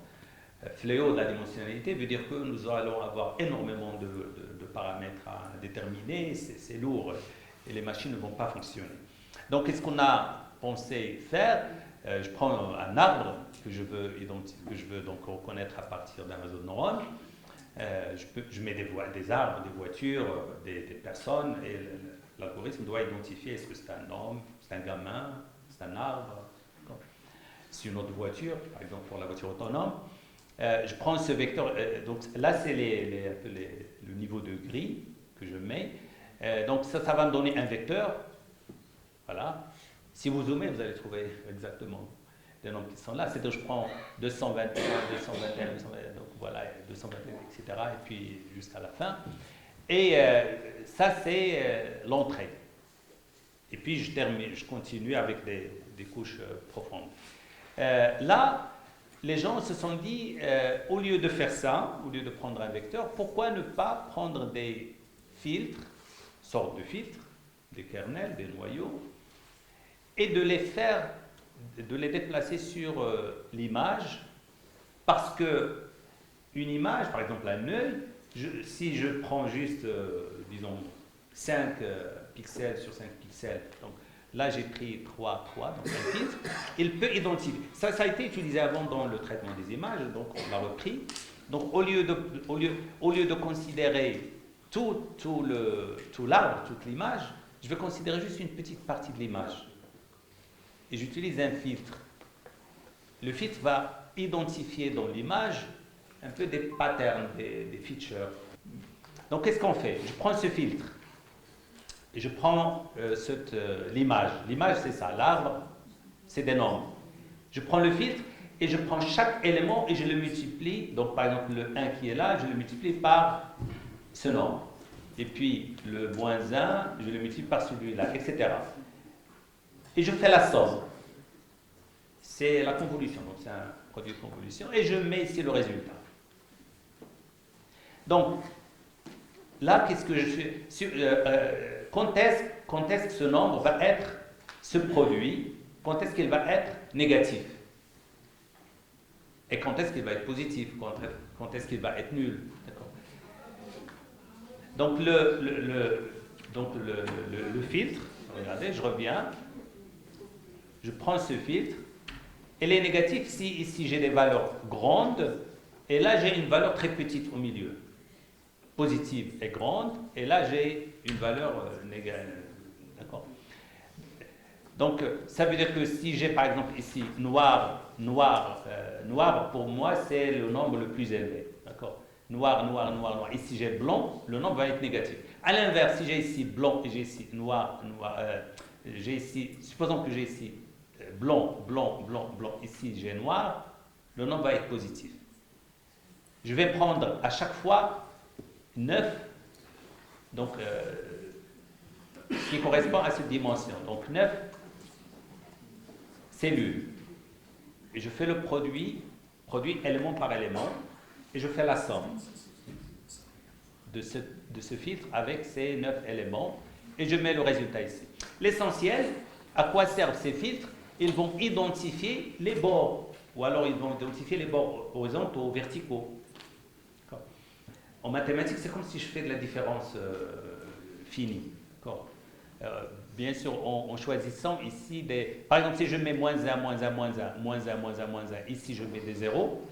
Fléau de la dimensionnalité veut dire que nous allons avoir énormément de paramètres à déterminer, c'est lourd et les machines ne vont pas fonctionner. Donc, qu'est-ce qu'on a pensé faire? Je prends un arbre que je veux donc reconnaître à partir d'un réseau de neurones. Je mets des arbres, des voitures, des personnes, et l'algorithme doit identifier est-ce que c'est un homme, c'est un gamin, c'est un arbre. C'est une autre voiture, par exemple pour la voiture autonome. Je prends ce vecteur, donc là c'est le niveau de gris que je mets. Donc ça va me donner un vecteur, voilà. Si vous zoomez, vous allez trouver exactement les nombres qui sont là. C'est-à-dire je prends 221, 221, 221, donc voilà, 221, etc. Et puis jusqu'à la fin. Et ça, c'est l'entrée. Et puis je continue avec des couches profondes. Là, les gens se sont dit, au lieu de faire ça, au lieu de prendre un vecteur, pourquoi ne pas prendre des filtres, sortes de filtres, des kernels, des noyaux, et de les déplacer sur l'image, parce que une image, par exemple un œil, si je prends juste, disons, 5 pixels sur 5 pixels, donc là j'ai pris 3, donc un filtre, il peut identifier. Ça a été utilisé avant dans le traitement des images, donc on l'a repris. Donc au lieu de considérer tout l'arbre, toute l'image, je vais considérer juste une petite partie de l'image. Et j'utilise un filtre. Le filtre va identifier dans l'image un peu des patterns, des features. Donc qu'est-ce qu'on fait? Je prends ce filtre et je prends l'image. L'image, c'est ça. L'arbre, c'est des nombres. Je prends le filtre et je prends chaque élément et je le multiplie. Donc par exemple, le 1 qui est là, je le multiplie par ce nombre. Et puis le moins 1, je le multiplie par celui-là, etc. Et je fais la somme. C'est la convolution, donc c'est un produit de convolution. Et je mets ici le résultat. Donc, là, qu'est-ce que je fais? Quand est-ce que ce nombre va être, ce produit, quand est-ce qu'il va être négatif? Et quand est-ce qu'il va être positif? Quand est-ce qu'il va être nul? Donc, le filtre, regardez, je reviens, je prends ce filtre, elle est négative si ici j'ai des valeurs grandes, et là j'ai une valeur très petite au milieu. Positive et grande, et là j'ai une valeur négative. D'accord? Donc ça veut dire que si j'ai par exemple ici noir pour moi c'est le nombre le plus élevé. D'accord? Noir. Ici j'ai blanc, le nombre va être négatif. A l'inverse, si j'ai ici blanc et j'ai ici noir, j'ai ici, supposons que j'ai ici blanc, ici j'ai noir, le nombre va être positif. Je vais prendre à chaque fois 9, donc qui correspond à cette dimension. Donc 9 cellules. Et je fais le produit élément par élément, et je fais la somme de ce filtre avec ces 9 éléments, et je mets le résultat ici. L'essentiel, à quoi servent ces filtres? Ils vont identifier les bords, ou alors ils vont identifier les bords horizontaux, verticaux. En mathématiques, c'est comme si je fais de la différence finie. Bien sûr, en choisissant ici des... Par exemple, si je mets moins 1, ici je mets des zéros,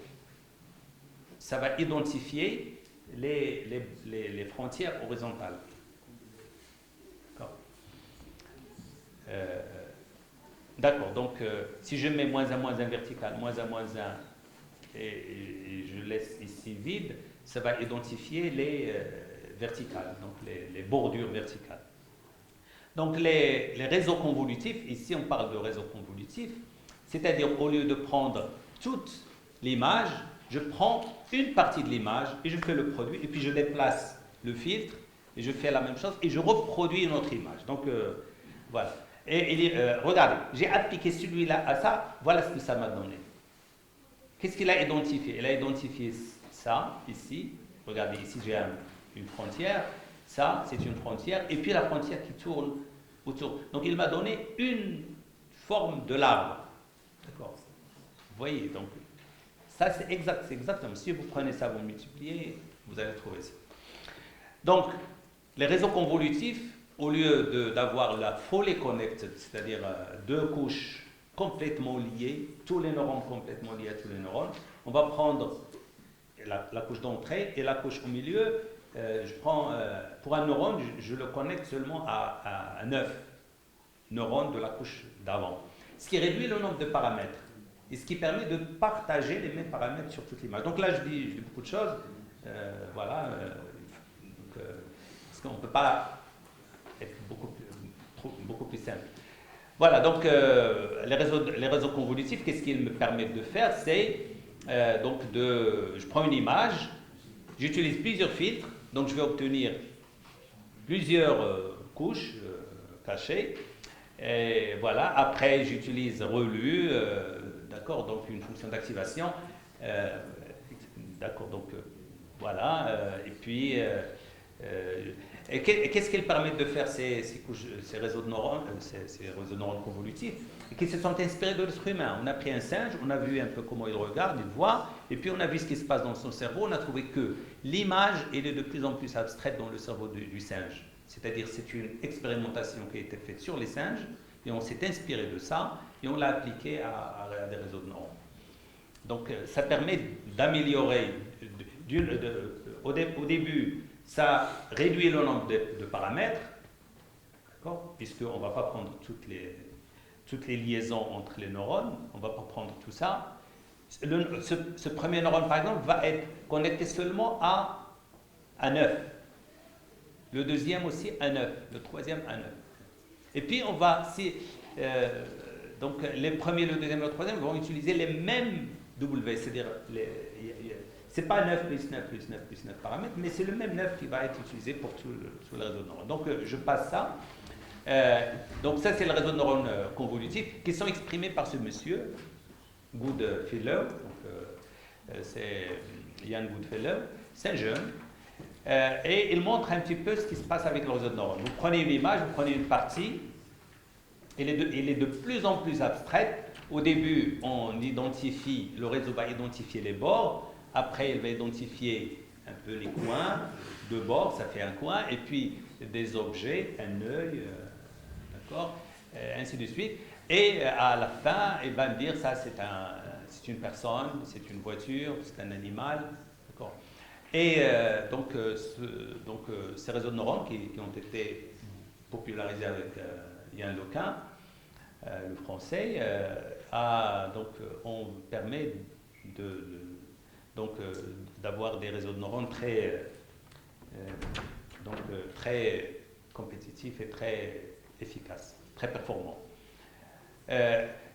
ça va identifier les frontières horizontales. D'accord, donc si je mets moins 1 vertical, moins 1 et je laisse ici vide, ça va identifier les verticales, donc les bordures verticales. Donc les réseaux convolutifs, ici on parle de réseaux convolutifs, c'est-à-dire au lieu de prendre toute l'image, je prends une partie de l'image et je fais le produit, et puis je déplace le filtre, et je fais la même chose, et je reproduis une autre image. Donc voilà. Et regardez, j'ai appliqué celui-là à ça, voilà ce que ça m'a donné. Qu'est-ce qu'il a identifié? Il a identifié ça, ici. Regardez, ici j'ai une frontière. Ça, c'est une frontière. Et puis la frontière qui tourne autour. Donc il m'a donné une forme de l'arbre. D'accord? Vous voyez, donc ça c'est exactement. Si vous prenez ça, vous multipliez, vous allez trouver ça. Donc, les réseaux convolutifs, au lieu d'avoir la fully connected, c'est-à-dire deux couches complètement liées, tous les neurones complètement liés à tous les neurones, on va prendre la couche d'entrée et la couche au milieu. Je prends, pour un neurone, je le connecte seulement à 9 neurones de la couche d'avant. Ce qui réduit le nombre de paramètres et ce qui permet de partager les mêmes paramètres sur toute l'image. Donc là, je dis beaucoup de choses. Voilà. Parce qu'on ne peut pas être beaucoup plus simple. Voilà, donc les réseaux convolutifs, qu'est-ce qu'ils me permettent de faire? C'est je prends une image, j'utilise plusieurs filtres, donc je vais obtenir plusieurs couches cachées. Et voilà, après j'utilise relu, d'accord, donc une fonction d'activation. D'accord, donc voilà, et puis qu'est-ce qu'ils permettent de faire ces réseaux de neurones, ces réseaux de neurones convolutifs, et qui se sont inspirés de l'être humain. On a pris un singe, on a vu un peu comment il regarde, il voit, et puis on a vu ce qui se passe dans son cerveau, on a trouvé que l'image elle est de plus en plus abstraite dans le cerveau du singe. C'est-à-dire c'est une expérimentation qui a été faite sur les singes, et on s'est inspiré de ça, et on l'a appliqué à des réseaux de neurones. Donc ça permet d'améliorer, au début, ça réduit le nombre de paramètres, puisqu'on ne va pas prendre toutes les liaisons entre les neurones, on ne va pas prendre tout ça. Ce premier neurone, par exemple, va être connecté seulement à 9. Le deuxième aussi à 9, le troisième à 9. Et puis on va, donc les premiers, le deuxième et le troisième vont utiliser les mêmes W, c'est-à-dire, c'est pas 9 plus 9 plus 9 plus 9 paramètres, mais c'est le même 9 qui va être utilisé pour tout le réseau de neurones. Donc je passe ça. Donc ça c'est le réseau de neurones convolutifs qui sont exprimés par ce monsieur, Goodfellow, c'est Ian Goodfellow, c'est un jeune, et il montre un petit peu ce qui se passe avec le réseau de neurones. Vous prenez une image, vous prenez une partie, elle est de plus en plus abstraite. Au début, le réseau va identifier les bords, après il va identifier un peu les coins, deux bords, ça fait un coin, et puis des objets, un œil, d'accord, ainsi de suite. Et à la fin, il va me dire ça c'est une personne, c'est une voiture, c'est un animal, d'accord. Et ces réseaux de neurones qui ont été popularisés avec Yann Lequin, le français, on permet d'avoir des réseaux de neurones très compétitifs et très efficaces, très performants.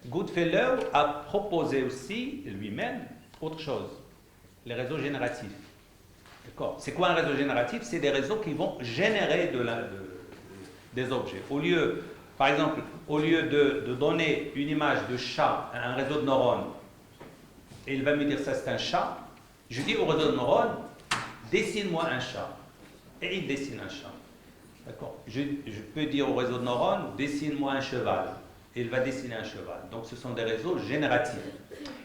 Goodfellow a proposé aussi lui-même autre chose, les réseaux génératifs. D'accord. C'est quoi un réseau génératif? C'est des réseaux qui vont générer des objets. Par exemple, au lieu de donner une image de chat à un réseau de neurones, et il va me dire ça c'est un chat, je dis au réseau de neurones, dessine-moi un chat. Et il dessine un chat. D'accord. Je peux dire au réseau de neurones, dessine-moi un cheval. Et il va dessiner un cheval. Donc ce sont des réseaux génératifs.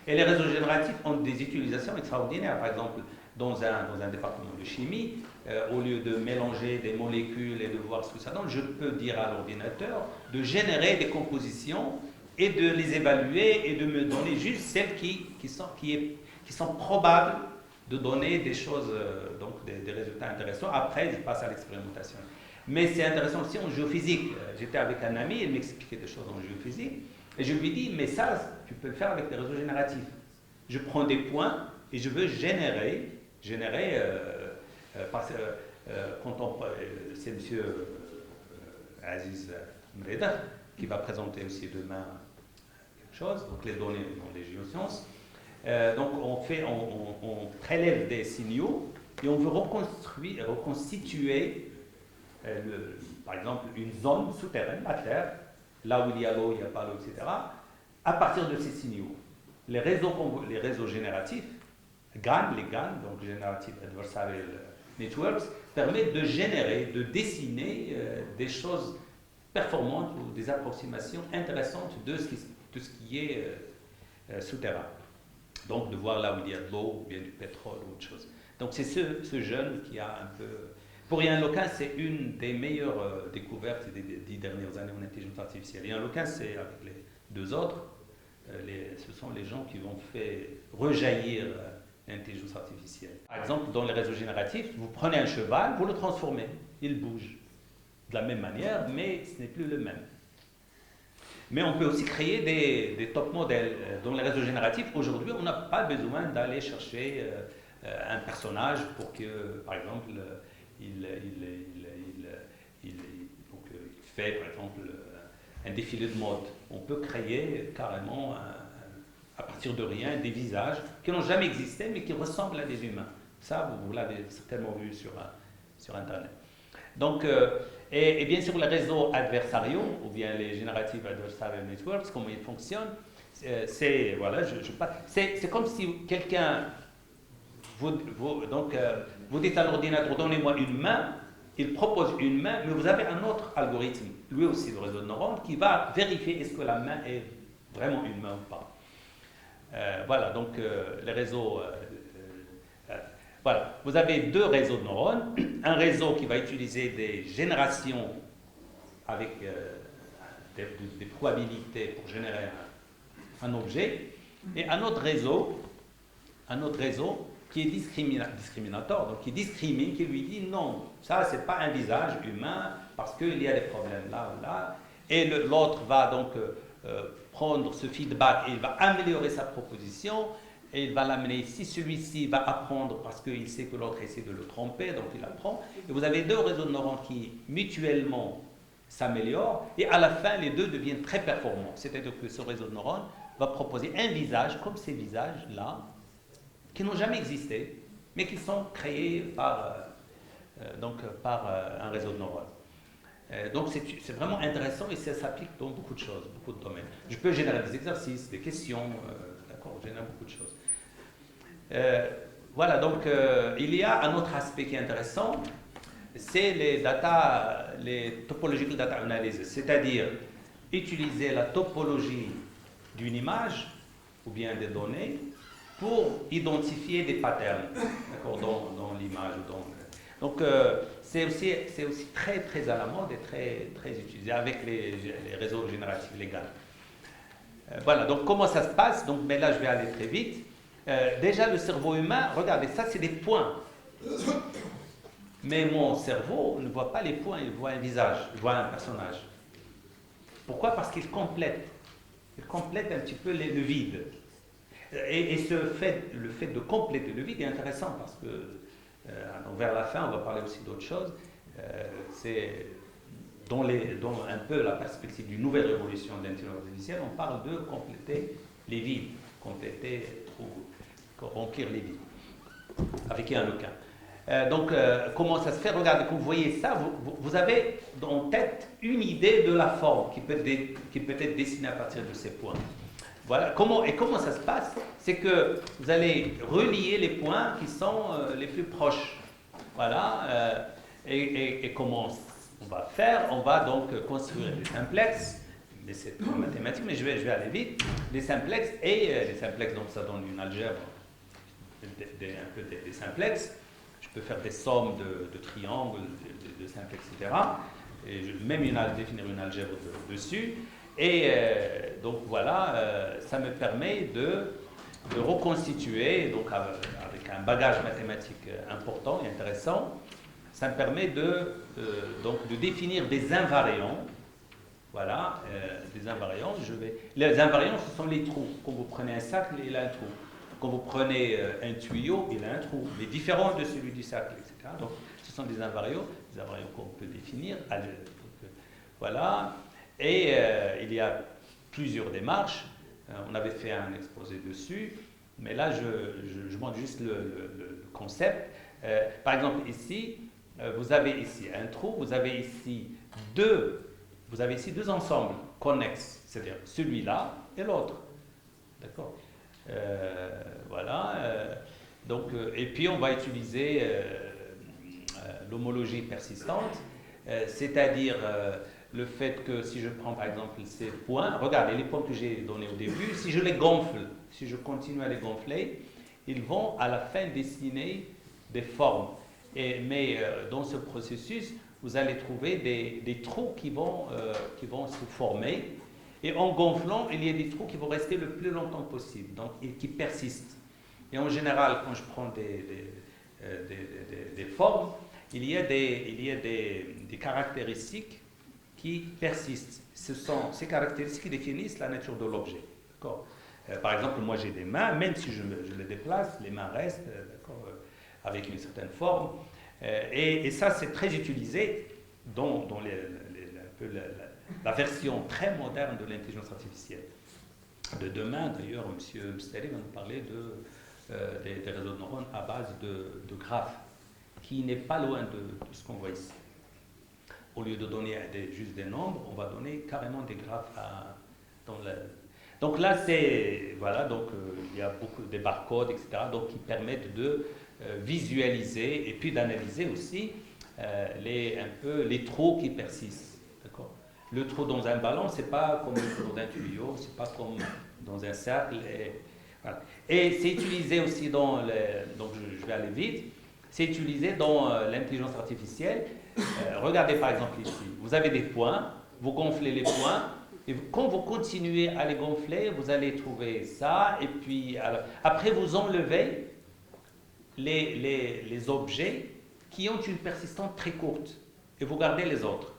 Et les réseaux génératifs ont des utilisations extraordinaires. Par exemple, dans un département de chimie, au lieu de mélanger des molécules et de voir ce que ça donne, je peux dire à l'ordinateur de générer des compositions et de les évaluer et de me donner juste celles qui sont probables de donner des choses, des résultats intéressants. Après, je passe à l'expérimentation. Mais c'est intéressant aussi en géophysique. J'étais avec un ami, il m'expliquait des choses en géophysique, et je lui dis, mais ça, tu peux le faire avec des réseaux génératifs. Je prends des points et je veux générer c'est M. Aziz Mreda qui va présenter aussi demain quelque chose, donc les données dans les géosciences. Donc on prélève des signaux et on veut reconstituer par exemple une zone souterraine, la Terre, là où il y a l'eau, il n'y a pas l'eau, etc., à partir de ces signaux. Les réseaux génératifs, GAN, donc Generative Adversarial Networks, permettent de générer, de dessiner des choses performantes ou des approximations intéressantes de ce qui est souterrain. Donc de voir là où il y a de l'eau, ou bien du pétrole ou autre chose. Donc c'est ce jeune qui a un peu... Pour Ian Lequin, c'est une des meilleures découvertes des 10 dernières années en intelligence artificielle. Ian Lequin, c'est avec les deux autres, ce sont les gens qui vont faire rejaillir l'intelligence artificielle. Par exemple, dans les réseaux génératifs, vous prenez un cheval, vous le transformez, il bouge de la même manière, mais ce n'est plus le même. Mais on peut aussi créer des top modèles. Dans les réseaux génératifs, aujourd'hui, on n'a pas besoin d'aller chercher un personnage pour que, par exemple, il fait, par exemple, un défilé de mode. On peut créer carrément, à partir de rien, des visages qui n'ont jamais existé, mais qui ressemblent à des humains. Ça, vous l'avez certainement vu sur Internet. Donc, et bien sûr, les réseaux adversariaux, ou bien les Generative Adversarial Networks, comment ils fonctionnent, c'est voilà, c'est comme si quelqu'un, vous dites à l'ordinateur, donnez-moi une main, il propose une main, mais vous avez un autre algorithme, lui aussi le réseau de neurones, qui va vérifier est-ce que la main est vraiment une main ou pas. Voilà, donc les réseaux... voilà, vous avez deux réseaux de neurones, un réseau qui va utiliser des générations avec des probabilités pour générer un objet, et un autre réseau qui est discriminatoire, donc qui discrimine, qui lui dit non, ça c'est pas un visage humain parce qu'il y a des problèmes là ou là, et l'autre va donc prendre ce feedback et il va améliorer sa proposition, et il va l'amener ici. Celui-ci va apprendre parce qu'il sait que l'autre essaie de le tromper, donc il apprend. Et vous avez deux réseaux de neurones qui mutuellement s'améliorent, et à la fin, les deux deviennent très performants. C'est-à-dire que ce réseau de neurones va proposer un visage comme ces visages-là, qui n'ont jamais existé, mais qui sont créés par un réseau de neurones. Donc c'est vraiment intéressant et ça s'applique dans beaucoup de choses, beaucoup de domaines. Je peux générer des exercices, des questions, d'accord, je génère beaucoup de choses. Voilà, donc il y a un autre aspect qui est intéressant, c'est les topological data analysis, c'est-à-dire utiliser la topologie d'une image ou bien des données pour identifier des patterns, d'accord, dans l'image. Donc c'est aussi très très à la mode et très très utilisé avec les réseaux génératifs légaux. Voilà, donc comment ça se passe? Donc, mais là je vais aller très vite. Déjà le cerveau humain, regardez, ça c'est des points. Mais mon cerveau ne voit pas les points, il voit un visage, il voit un personnage. Pourquoi? Parce qu'il complète. Il complète un petit peu le vide. Et le fait de compléter le vide est intéressant parce que vers la fin, on va parler aussi d'autres choses. C'est dans un peu la perspective d'une nouvelle révolution de l'intelligence artificielle, on parle de compléter les vides, remplir les vides avec un lequin. Donc, comment ça se fait? Regardez, quand vous voyez ça, vous avez en tête une idée de la forme qui peut être dessinée à partir de ces points. Voilà. Comment ça se passe? C'est que vous allez relier les points qui sont les plus proches. Voilà. Et comment on va faire? On va donc construire des simplexes. Mais c'est mathématique, mais je vais aller vite. Des simplexes, les simplexes, donc ça donne une algèbre, un peu des simplexes. Je peux faire des sommes de triangles, de simples, etc. Et même définir une algèbre dessus. Et donc voilà, ça me permet de reconstituer, donc avec un bagage mathématique important et intéressant, ça me permet de définir des invariants. Voilà, des invariants. Les invariants, ce sont les trous. Quand vous prenez un sac, il a un trou. Quand vous prenez un tuyau, il a un trou, mais différent de celui du cercle, etc. Donc, ce sont des invariants qu'on peut définir. Voilà. Et il y a plusieurs démarches. On avait fait un exposé dessus, mais là, je montre juste le concept. Par exemple, ici, vous avez ici un trou, vous avez ici deux ensembles connexes, c'est-à-dire celui-là et l'autre. D'accord? Voilà. Donc, et puis on va utiliser l'homologie persistante, c'est-à-dire le fait que si je prends par exemple ces points, regardez les points que j'ai donnés au début, si je les gonfle, si je continue à les gonfler, ils vont à la fin dessiner des formes. Mais dans ce processus, vous allez trouver des trous qui vont se former. Et en gonflant, il y a des trous qui vont rester le plus longtemps possible, donc, et qui persistent. Et en général, quand je prends des formes, il y a des caractéristiques qui persistent. Ce sont ces caractéristiques qui définissent la nature de l'objet. Par exemple, moi j'ai des mains, même si je les déplace, les mains restent avec une certaine forme. Et ça, c'est très utilisé dans la version très moderne de l'intelligence artificielle. De demain, d'ailleurs, M. Msteri va nous parler des réseaux de neurones à base de graphes, qui n'est pas loin de ce qu'on voit ici. Au lieu de donner juste des nombres, on va donner carrément des graphes Donc là, voilà, donc il y a beaucoup de barcodes, etc., donc qui permettent de visualiser et puis d'analyser aussi un peu les trous qui persistent. D'accord. Le trou dans un ballon, c'est pas comme le trou dans un tuyau, c'est pas comme dans un cercle. Voilà. Et c'est utilisé aussi donc je vais aller vite, c'est utilisé dans l'intelligence artificielle. Regardez par exemple ici, vous avez des points, vous gonflez les points, et quand vous continuez à les gonfler, vous allez trouver ça, et puis après vous enlevez les objets qui ont une persistance très courte, et vous gardez les autres.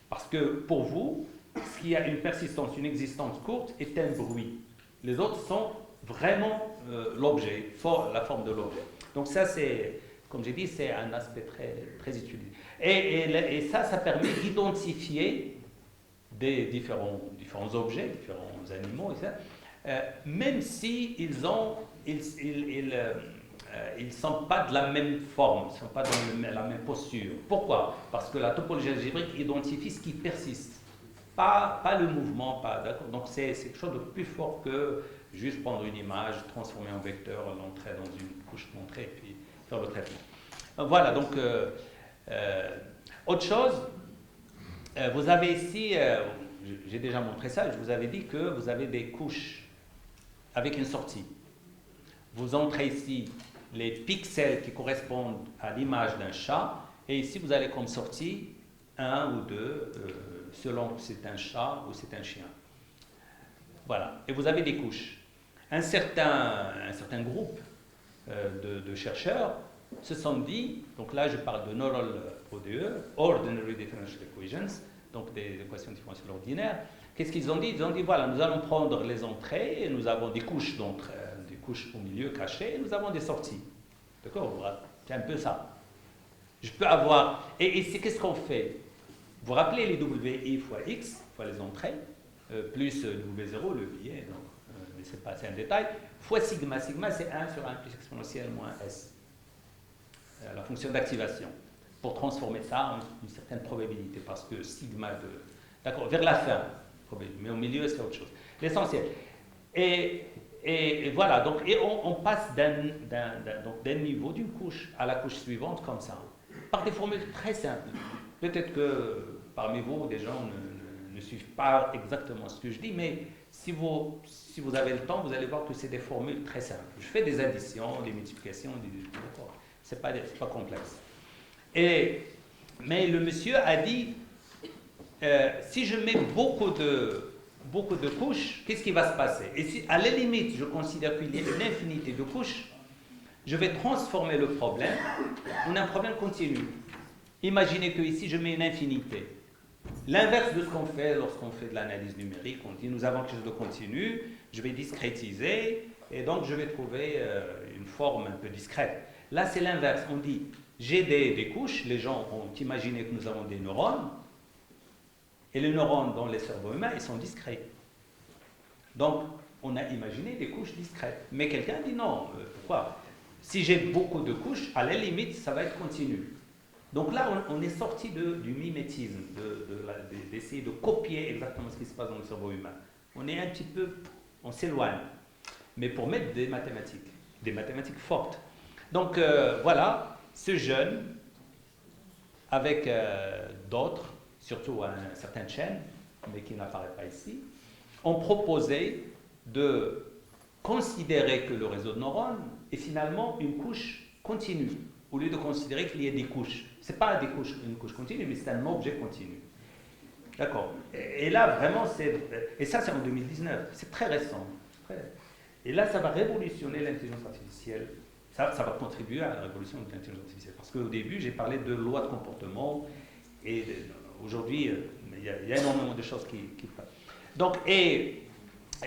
Parce que pour vous, ce qui a une persistance, une existence courte, est un bruit. Les autres sont vraiment l'objet, la forme de l'objet. Donc ça, c'est, comme j'ai dit, c'est un aspect très, très utilisé. Et ça permet d'identifier des différents objets, différents animaux, etc., même s'ils ne sont pas de la même forme, ils ne sont pas dans la même posture. Pourquoi? Parce que la topologie algébrique identifie ce qui persiste, pas le mouvement, d'accord. Donc c'est quelque chose de plus fort que juste prendre une image, transformer en vecteur, l'entrer dans une couche montrée et puis faire le traitement. Voilà, donc autre chose, vous avez ici, j'ai déjà montré ça, je vous avais dit que vous avez des couches avec une sortie. Vous entrez ici les pixels qui correspondent à l'image d'un chat, et ici vous avez comme sortie un ou deux, selon si c'est un chat ou c'est un chien. Voilà, et vous avez des couches. Un certain groupe de chercheurs se sont dit, donc là je parle de Neural ODE, Ordinary Differential Equations, donc des équations différentielles ordinaires. Qu'est-ce qu'ils ont dit? Ils ont dit, voilà, nous allons prendre les entrées, et nous avons des couches d'entrée, des couches au milieu cachées, et nous avons des sorties. D'accord? C'est un peu ça. Je peux avoir... Et c'est qu'est-ce qu'on fait? Vous rappelez les WI fois X, fois les entrées, plus W0, le billet, mais c'est un détail, fois sigma. Sigma, c'est 1 sur 1 plus exponentielle moins S. La fonction d'activation. Pour transformer ça en une certaine probabilité, parce que sigma de... D'accord, vers la fin, mais au milieu, c'est autre chose. L'essentiel. Et voilà, donc, et on passe d'un niveau, d'une couche à la couche suivante, comme ça, par des formules très simples. Peut-être que parmi vous, des gens ne suivent pas exactement ce que je dis, mais si vous avez le temps, vous allez voir que c'est des formules très simples. Je fais des additions, des multiplications, d'accord, c'est pas complexe. Mais le monsieur a dit, si je mets beaucoup de couches, qu'est-ce qui va se passer? Et si, à la limite, je considère qu'il y a une infinité de couches, je vais transformer le problème en un problème continu. Imaginez que ici, je mets une infinité. L'inverse de ce qu'on fait lorsqu'on fait de l'analyse numérique, on dit nous avons quelque chose de continu, je vais discrétiser, et donc je vais trouver une forme un peu discrète. Là, c'est l'inverse. On dit, j'ai des couches, les gens ont imaginé que nous avons des neurones, et les neurones dans les cerveaux humains, ils sont discrets. Donc, on a imaginé des couches discrètes. Mais quelqu'un dit non, pourquoi? Si j'ai beaucoup de couches, à la limite, ça va être continu. Donc là, on est sorti du mimétisme, d'essayer de copier exactement ce qui se passe dans le cerveau humain. On est un petit peu, on s'éloigne. Mais pour mettre des mathématiques fortes. Donc voilà, ce jeune, avec d'autres, surtout à certaines chaînes, mais qui n'apparaît pas ici, ont proposé de considérer que le réseau de neurones est finalement une couche continue, au lieu de considérer qu'il y a des couches. Ce n'est pas une couche continue, mais c'est un objet continu. D'accord. Et là, vraiment, et ça, c'est en 2019. C'est très récent. Et là, ça va révolutionner l'intelligence artificielle. Ça va contribuer à la révolution de l'intelligence artificielle. Parce qu'au début, j'ai parlé de loi de comportement. Et aujourd'hui, il y a énormément de choses qui passent. Donc, et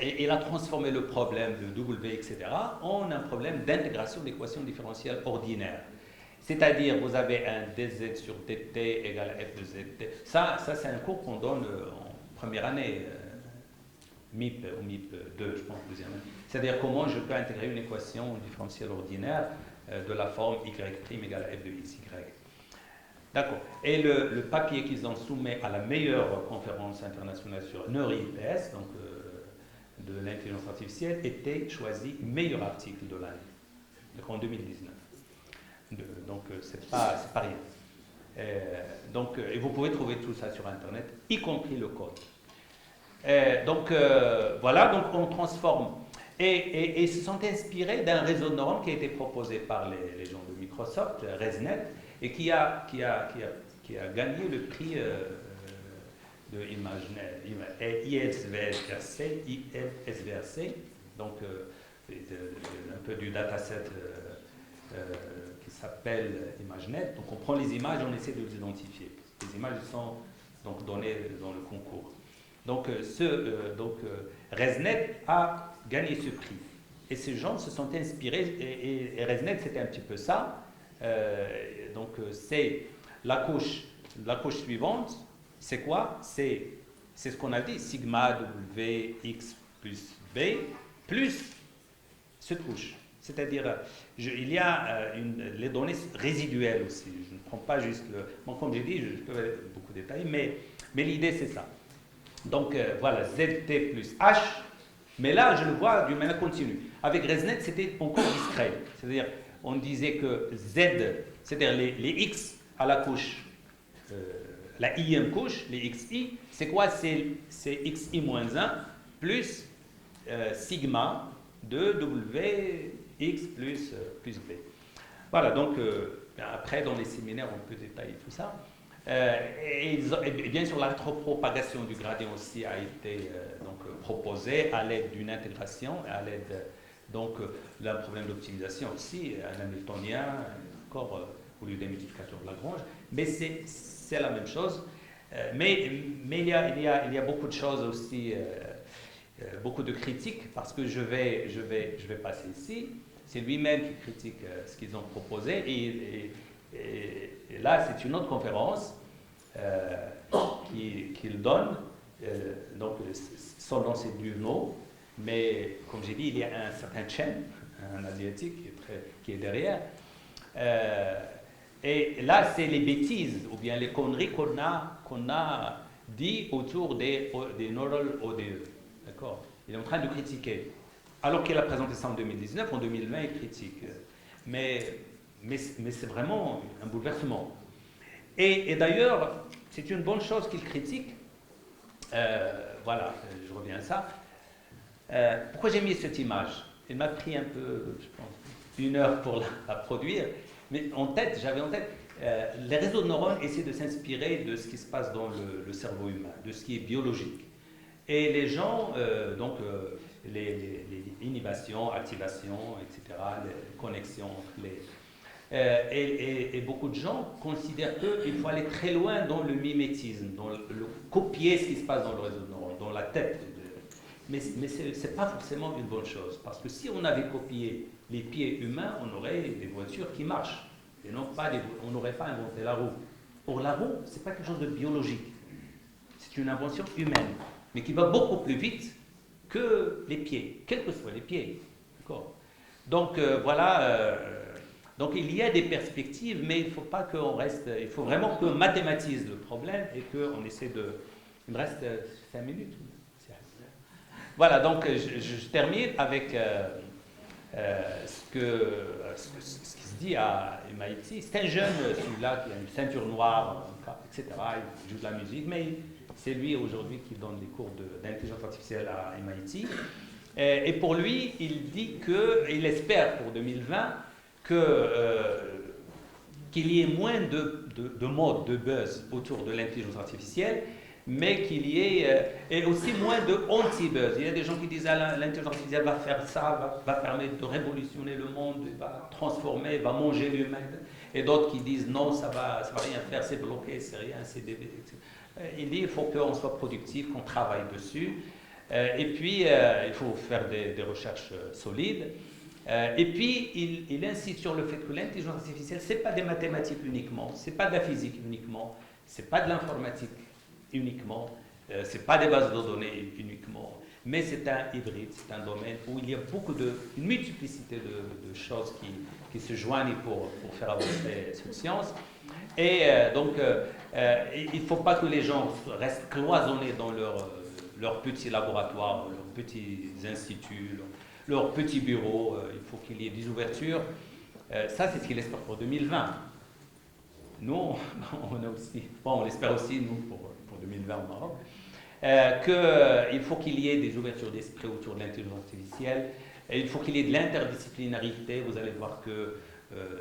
il a transformé le problème de W, etc., en un problème d'intégration d'équations différentielles ordinaires. C'est-à-dire, vous avez un dz sur dt égale à f de zt. Ça c'est un cours qu'on donne en première année, MIP ou MIP 2, je pense, deuxième année. C'est-à-dire comment je peux intégrer une équation différentielle ordinaire de la forme y' égale à f de xy. D'accord. Et le papier qu'ils ont soumis à la meilleure conférence internationale sur NeurIPS, donc de l'intelligence artificielle, était choisi meilleur article de l'année, donc en 2019. Donc c'est pas rien. Et vous pouvez trouver tout ça sur Internet, y compris le code. Voilà, donc on transforme. Et ils se sont inspirés d'un réseau de neurones qui a été proposé par les gens de Microsoft, ResNet, et qui a gagné le prix de ISVRC, donc un peu du dataset qui s'appelle ImageNet. Donc on prend les images et on essaie de les identifier. Les images sont donc données dans le concours. Donc ResNet a gagné ce prix. Et ces gens se sont inspirés, et ResNet c'était un petit peu ça. C'est la couche suivante, c'est quoi? C'est ce qu'on a dit, sigma W x plus B, plus cette couche. C'est-à-dire, il y a les données résiduelles aussi. Je ne prends pas juste le... Bon, comme j'ai dit, je peux aller beaucoup détailler, mais l'idée c'est ça. Donc voilà, ZT plus H, mais là je le vois d'une manière continue. Avec ResNet, c'était encore discret. C'est-à-dire, on disait que Z, c'est-à-dire les X à la couche, la ième couche, les XI, c'est quoi? C'est XI moins 1 plus sigma de WX plus B. Voilà, donc après dans les séminaires on peut détailler tout ça. Et bien sûr la rétropropagation du gradient aussi a été proposée à l'aide d'une intégration, à l'aide donc d'un problème d'optimisation aussi, un hamiltonien, encore au lieu des multiplicateurs de Lagrange, mais c'est la même chose. Mais il y a beaucoup de choses aussi, beaucoup de critiques, parce que je vais passer ici. C'est lui-même qui critique ce qu'ils ont proposé, et là c'est une autre conférence qu'il donne. Donc son nom c'est Duno, mais comme j'ai dit, il y a un certain Chen, un asiatique qui est derrière. Et là, c'est les bêtises ou bien les conneries qu'on a dit autour des neural ODE. D'accord? Il est en train de critiquer. Alors qu'il a présenté ça en 2019, en 2020, il critique. Mais c'est vraiment un bouleversement. Et d'ailleurs, c'est une bonne chose qu'il critique. Voilà, je reviens à ça. Pourquoi j'ai mis cette image? Il m'a pris un peu, je pense, 1 heure pour la produire. Mais j'avais en tête, les réseaux de neurones essaient de s'inspirer de ce qui se passe dans le cerveau humain, de ce qui est biologique. Et les gens, les inhibitions, activations, etc., les connexions entre les... et beaucoup de gens considèrent qu'il faut aller très loin dans le mimétisme, dans le copier ce qui se passe dans le réseau de neurones, dans la tête. Mais ce n'est pas forcément une bonne chose, parce que si on avait copié les pieds humains, on aurait des voitures qui marchent, et non pas on n'aurait pas inventé la roue. Or, la roue, ce n'est pas quelque chose de biologique, c'est une invention humaine, mais qui va beaucoup plus vite que les pieds, quels que soient les pieds. D'accord? Donc, voilà, donc il y a des perspectives, mais il ne faut pas qu'on reste, il faut vraiment qu'on mathématise le problème et qu'on essaie de... Il me reste 5 minutes. Voilà, donc je termine avec ce qui se dit à MIT. C'est un jeune, celui-là, qui a une ceinture noire, etc. Il joue de la musique, mais c'est lui aujourd'hui qui donne des cours d'intelligence artificielle à MIT. Et pour lui, il dit qu'il espère pour 2020 qu'il y ait moins de modes, de buzz autour de l'intelligence artificielle, mais qu'il y ait et aussi moins de anti-buzz. Il y a des gens qui disent l'intelligence artificielle va faire ça, va permettre de révolutionner le monde, va transformer, va manger l'humain. Et d'autres qui disent non, ça va rien faire, c'est bloqué, c'est rien, c'est des... Il dit il faut qu'on soit productif, qu'on travaille dessus. Et puis, il faut faire des recherches solides. Et puis, il insiste sur le fait que l'intelligence artificielle, ce n'est pas des mathématiques uniquement, ce n'est pas de la physique uniquement, ce n'est pas de l'informatique uniquement, ce n'est pas des bases de données uniquement, mais c'est un hybride, c'est un domaine où il y a une multiplicité de choses qui se joignent pour faire avancer cette science. Et il ne faut pas que les gens restent cloisonnés dans leur petits laboratoires, leurs petits instituts, leurs petits bureaux. Il faut qu'il y ait des ouvertures. Ça, c'est ce qu'il espère pour 2020. Nous, on a aussi, bon, on l'espère aussi, nous, pour 2020 au Maroc, qu'il faut qu'il y ait des ouvertures d'esprit autour de l'intelligence artificielle. Et il faut qu'il y ait de l'interdisciplinarité. Vous allez voir que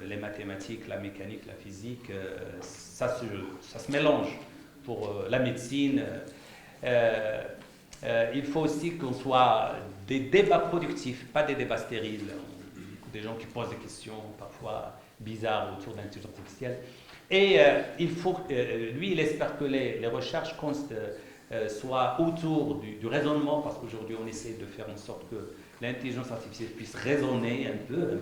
les mathématiques, la mécanique, la physique, ça se mélange pour la médecine. Il faut aussi qu'on soit des débats productifs, pas des débats stériles. Des gens qui posent des questions parfois bizarres autour de l'intelligence artificielle. Et lui, il espère que les recherches soient autour du raisonnement, parce qu'aujourd'hui, on essaie de faire en sorte que l'intelligence artificielle puisse raisonner un peu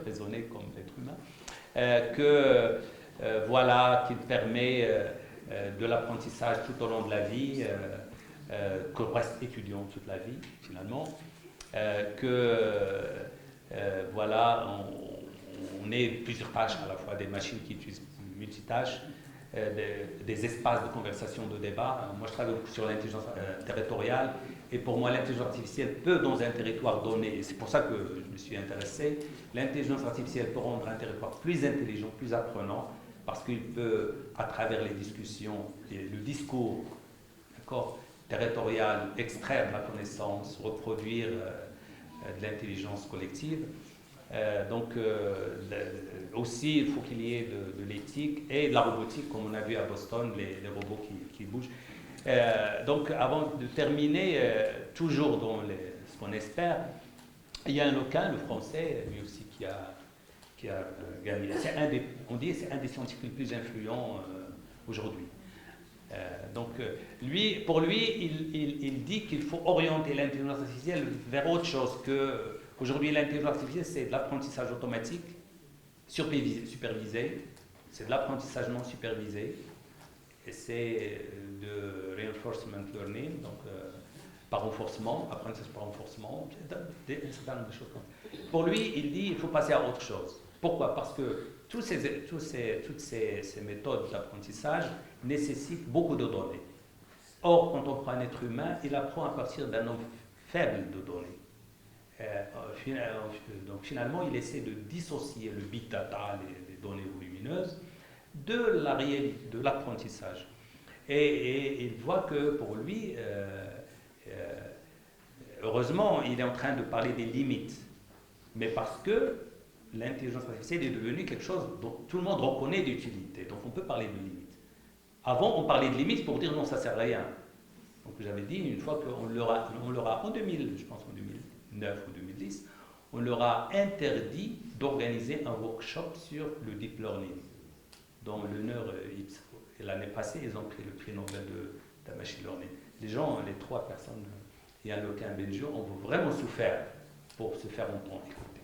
raisonner comme l'être humain, qu'il permet de l'apprentissage tout au long de la vie, qu'on reste étudiant toute la vie, finalement, on ait plusieurs tâches à la fois, des machines qui utilisent multitâches, des espaces de conversation, de débat. Moi, je travaille sur l'intelligence territoriale, et pour moi, l'intelligence artificielle peut, dans un territoire donné, et c'est pour ça que je me suis intéressé, l'intelligence artificielle peut rendre un territoire plus intelligent, plus apprenant, parce qu'il peut, à travers les discussions, le discours territorial, extraire de la connaissance, reproduire de l'intelligence collective. Aussi, il faut qu'il y ait de l'éthique et de la robotique, comme on a vu à Boston, les robots qui bougent. Avant de terminer, toujours dans ce qu'on espère, il y a un local, le français, lui aussi, qui a gagné. C'est un des scientifiques les plus influents aujourd'hui. Pour lui, il dit qu'il faut orienter l'intelligence artificielle vers autre chose que... Aujourd'hui, l'intelligence artificielle, c'est de l'apprentissage automatique, supervisé, c'est de l'apprentissage non supervisé, et c'est de reinforcement learning, donc par renforcement, apprentissage par renforcement, un certain nombre de choses comme ça. Pour lui, il dit qu'il faut passer à autre chose. Pourquoi? Parce que toutes ces méthodes d'apprentissage nécessitent beaucoup de données. Or, quand on prend un être humain, il apprend à partir d'un nombre faible de données. Donc finalement, il essaie de dissocier le big data, les données volumineuses, de la réalité, de l'apprentissage. Et il voit que pour lui, heureusement, il est en train de parler des limites, mais parce que l'intelligence artificielle est devenue quelque chose dont tout le monde reconnaît l'utilité, donc on peut parler de limites. Avant, on parlait de limites pour dire non, ça ne sert à rien. Donc j'avais dit, une fois qu'on leur a en 2000, je pense en 2009 ou 2010, on leur a interdit d'organiser un workshop sur le deep learning, dont l'honneur Ipsos. Et l'année passée, ils ont pris le prix Nobel de machine learning. Les gens, les 3 personnes, et un local belgien, ont vraiment souffert pour se faire entendre, écouter.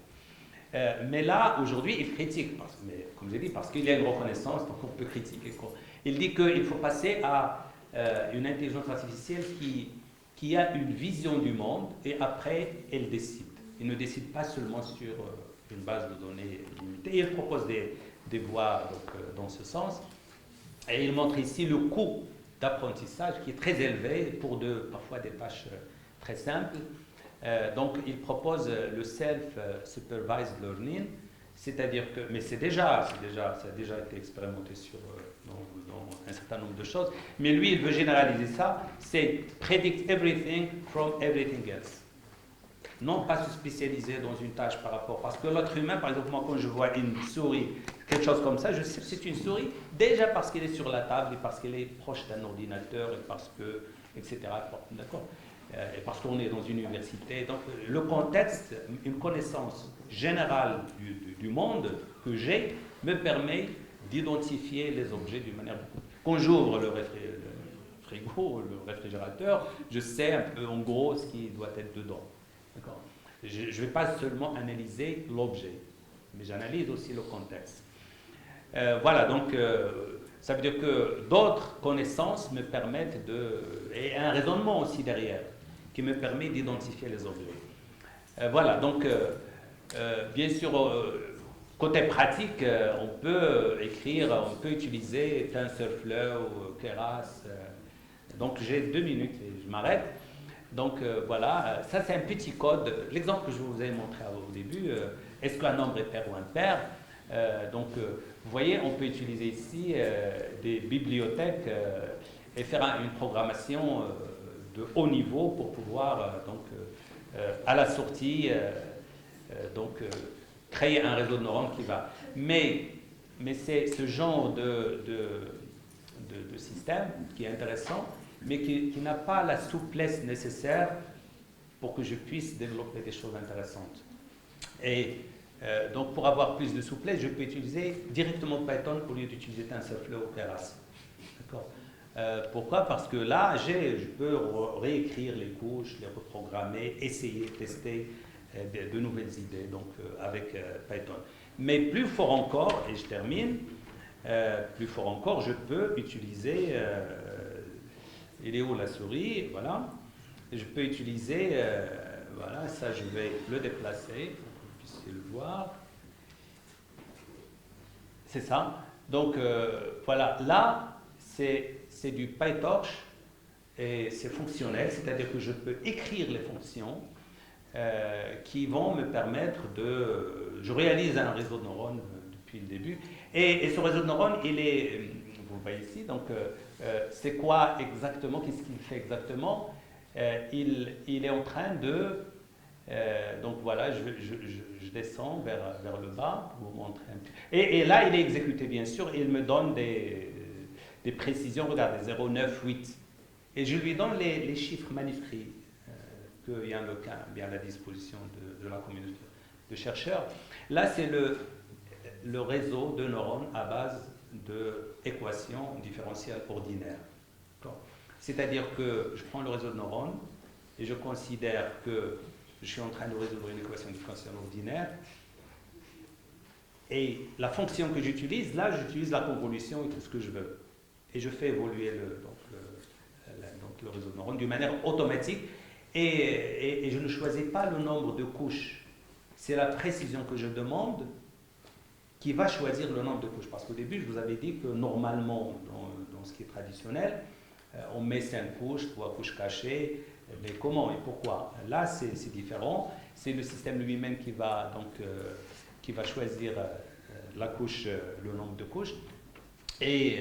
Mais là, aujourd'hui, il critique, comme j'ai dit, parce qu'il y a une reconnaissance, donc on peut critiquer. Il dit qu'il faut passer à une intelligence artificielle qui a une vision du monde, et après, elle décide. Il ne décide pas seulement sur une base de données limitée. Il propose des voies dans ce sens. Et il montre ici le coût d'apprentissage qui est très élevé pour parfois des tâches très simples. Donc il propose le self-supervised learning, c'est-à-dire que, mais ça a déjà été expérimenté dans un certain nombre de choses, mais lui il veut généraliser ça, c'est predict everything from everything else. Non pas se spécialiser dans une tâche par rapport, parce que l'autre humain, par exemple, moi quand je vois une souris, quelque chose comme ça, je sais que c'est une souris, déjà parce qu'elle est sur la table, et parce qu'elle est proche d'un ordinateur, et parce que, etc. D'accord ? Et parce qu'on est dans une université. Donc le contexte, une connaissance générale du monde que j'ai, me permet d'identifier les objets d'une manière beaucoup... Quand j'ouvre le frigo, le réfrigérateur, je sais un peu en gros ce qui doit être dedans. D'accord. je ne vais pas seulement analyser l'objet, mais j'analyse aussi le contexte. Voilà, donc ça veut dire que d'autres connaissances me permettent et un raisonnement aussi derrière, qui me permet d'identifier les objets. Voilà, donc bien sûr, côté pratique, on peut on peut utiliser TensorFlow, Keras. Donc j'ai 2 minutes et je m'arrête. Donc voilà, ça c'est un petit code. L'exemple que je vous ai montré au début, est-ce qu'un nombre est pair ou impair? Donc vous voyez, on peut utiliser ici des bibliothèques et faire une programmation de haut niveau pour pouvoir à la sortie créer un réseau de neurones qui va. Mais c'est ce genre de système qui est intéressant, mais qui n'a pas la souplesse nécessaire pour que je puisse développer des choses intéressantes. Et donc pour avoir plus de souplesse, je peux utiliser directement Python au lieu d'utiliser TensorFlow ou Keras. D'accord. Pourquoi? Parce que là, je peux réécrire les couches, les reprogrammer, essayer, tester de nouvelles idées avec Python. Mais plus fort encore, et je termine, plus fort encore, je peux utiliser, il est où la souris? Voilà. Je peux utiliser, voilà, ça je vais le déplacer pour que vous puissiez le voir. C'est ça. Donc voilà, là, c'est du PyTorch et c'est fonctionnel, c'est-à-dire que je peux écrire les fonctions qui vont me permettre je réalise un réseau de neurones depuis le début, et ce réseau de neurones, vous le voyez ici, donc c'est quoi exactement, qu'est-ce qu'il fait exactement? Il est en train donc voilà, je descends vers le bas pour vous montrer un petit. Et là, il est exécuté, bien sûr, et il me donne des précisions, regardez, 0, 9, 8. Et je lui donne les chiffres manuscrits que Yann Lequin a bien à la disposition de la communauté de chercheurs. Là, c'est le réseau de neurones à base d'équations différentielles ordinaires. C'est-à-dire que je prends le réseau de neurones et je considère que je suis en train de résoudre une équation différentielle ordinaire. Et la fonction que j'utilise, là, j'utilise la convolution et tout ce que je veux. Et je fais évoluer le réseau de neurones d'une manière automatique. Et je ne choisis pas le nombre de couches. C'est la précision que je demande qui va choisir le nombre de couches. Parce qu'au début, je vous avais dit que normalement, dans ce qui est traditionnel, on met 5 couches, 3 couches cachées. Mais comment et pourquoi? Là, c'est différent. C'est le système lui-même qui va choisir la couche, le nombre de couches. Et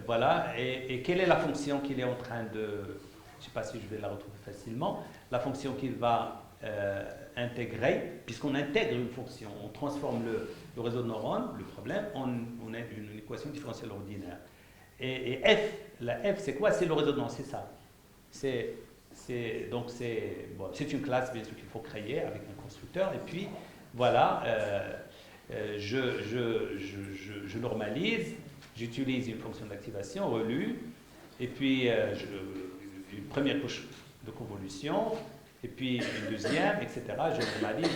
voilà. Et quelle est la fonction qu'il est en train de... Je ne sais pas si je vais la retrouver facilement. La fonction qu'il va intégrer, puisqu'on intègre une fonction, on transforme le réseau de neurones, le problème, on a une équation différentielle ordinaire. Et F, la F, c'est quoi? C'est le réseau de neurones, c'est ça. C'est une classe, bien sûr, qu'il faut créer avec un constructeur. Et puis, voilà, je normalise, j'utilise une fonction d'activation, relu, et puis une première couche de convolution, et puis une deuxième, etc. Je normalise.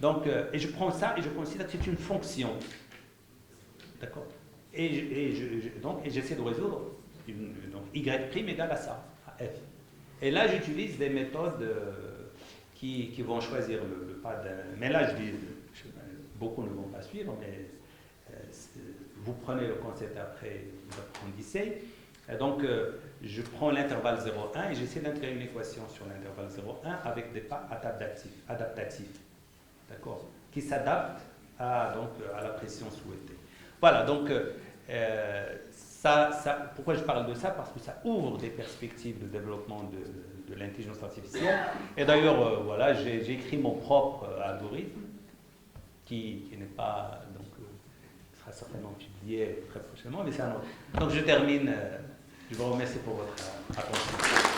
Donc, et je prends ça et je considère que c'est une fonction. D'accord? Et j'essaie de résoudre donc y' égale à ça, à f. Et là, j'utilise des méthodes qui vont choisir le pas d'un. Mais là, je dis, beaucoup ne vont pas suivre, mais vous prenez le concept après, vous approfondissez. Donc, je prends l'intervalle 0,1 et j'essaie d'intégrer une équation sur l'intervalle 0,1 avec des pas adaptatifs, d'accord, qui s'adaptent à la pression souhaitée. Voilà, donc pourquoi je parle de ça? Parce que ça ouvre des perspectives de développement de l'intelligence artificielle. Et d'ailleurs, voilà, j'ai écrit mon propre algorithme qui n'est pas, sera certainement publié très prochainement, mais c'est un autre. Donc je termine. Je vous remercie pour votre attention.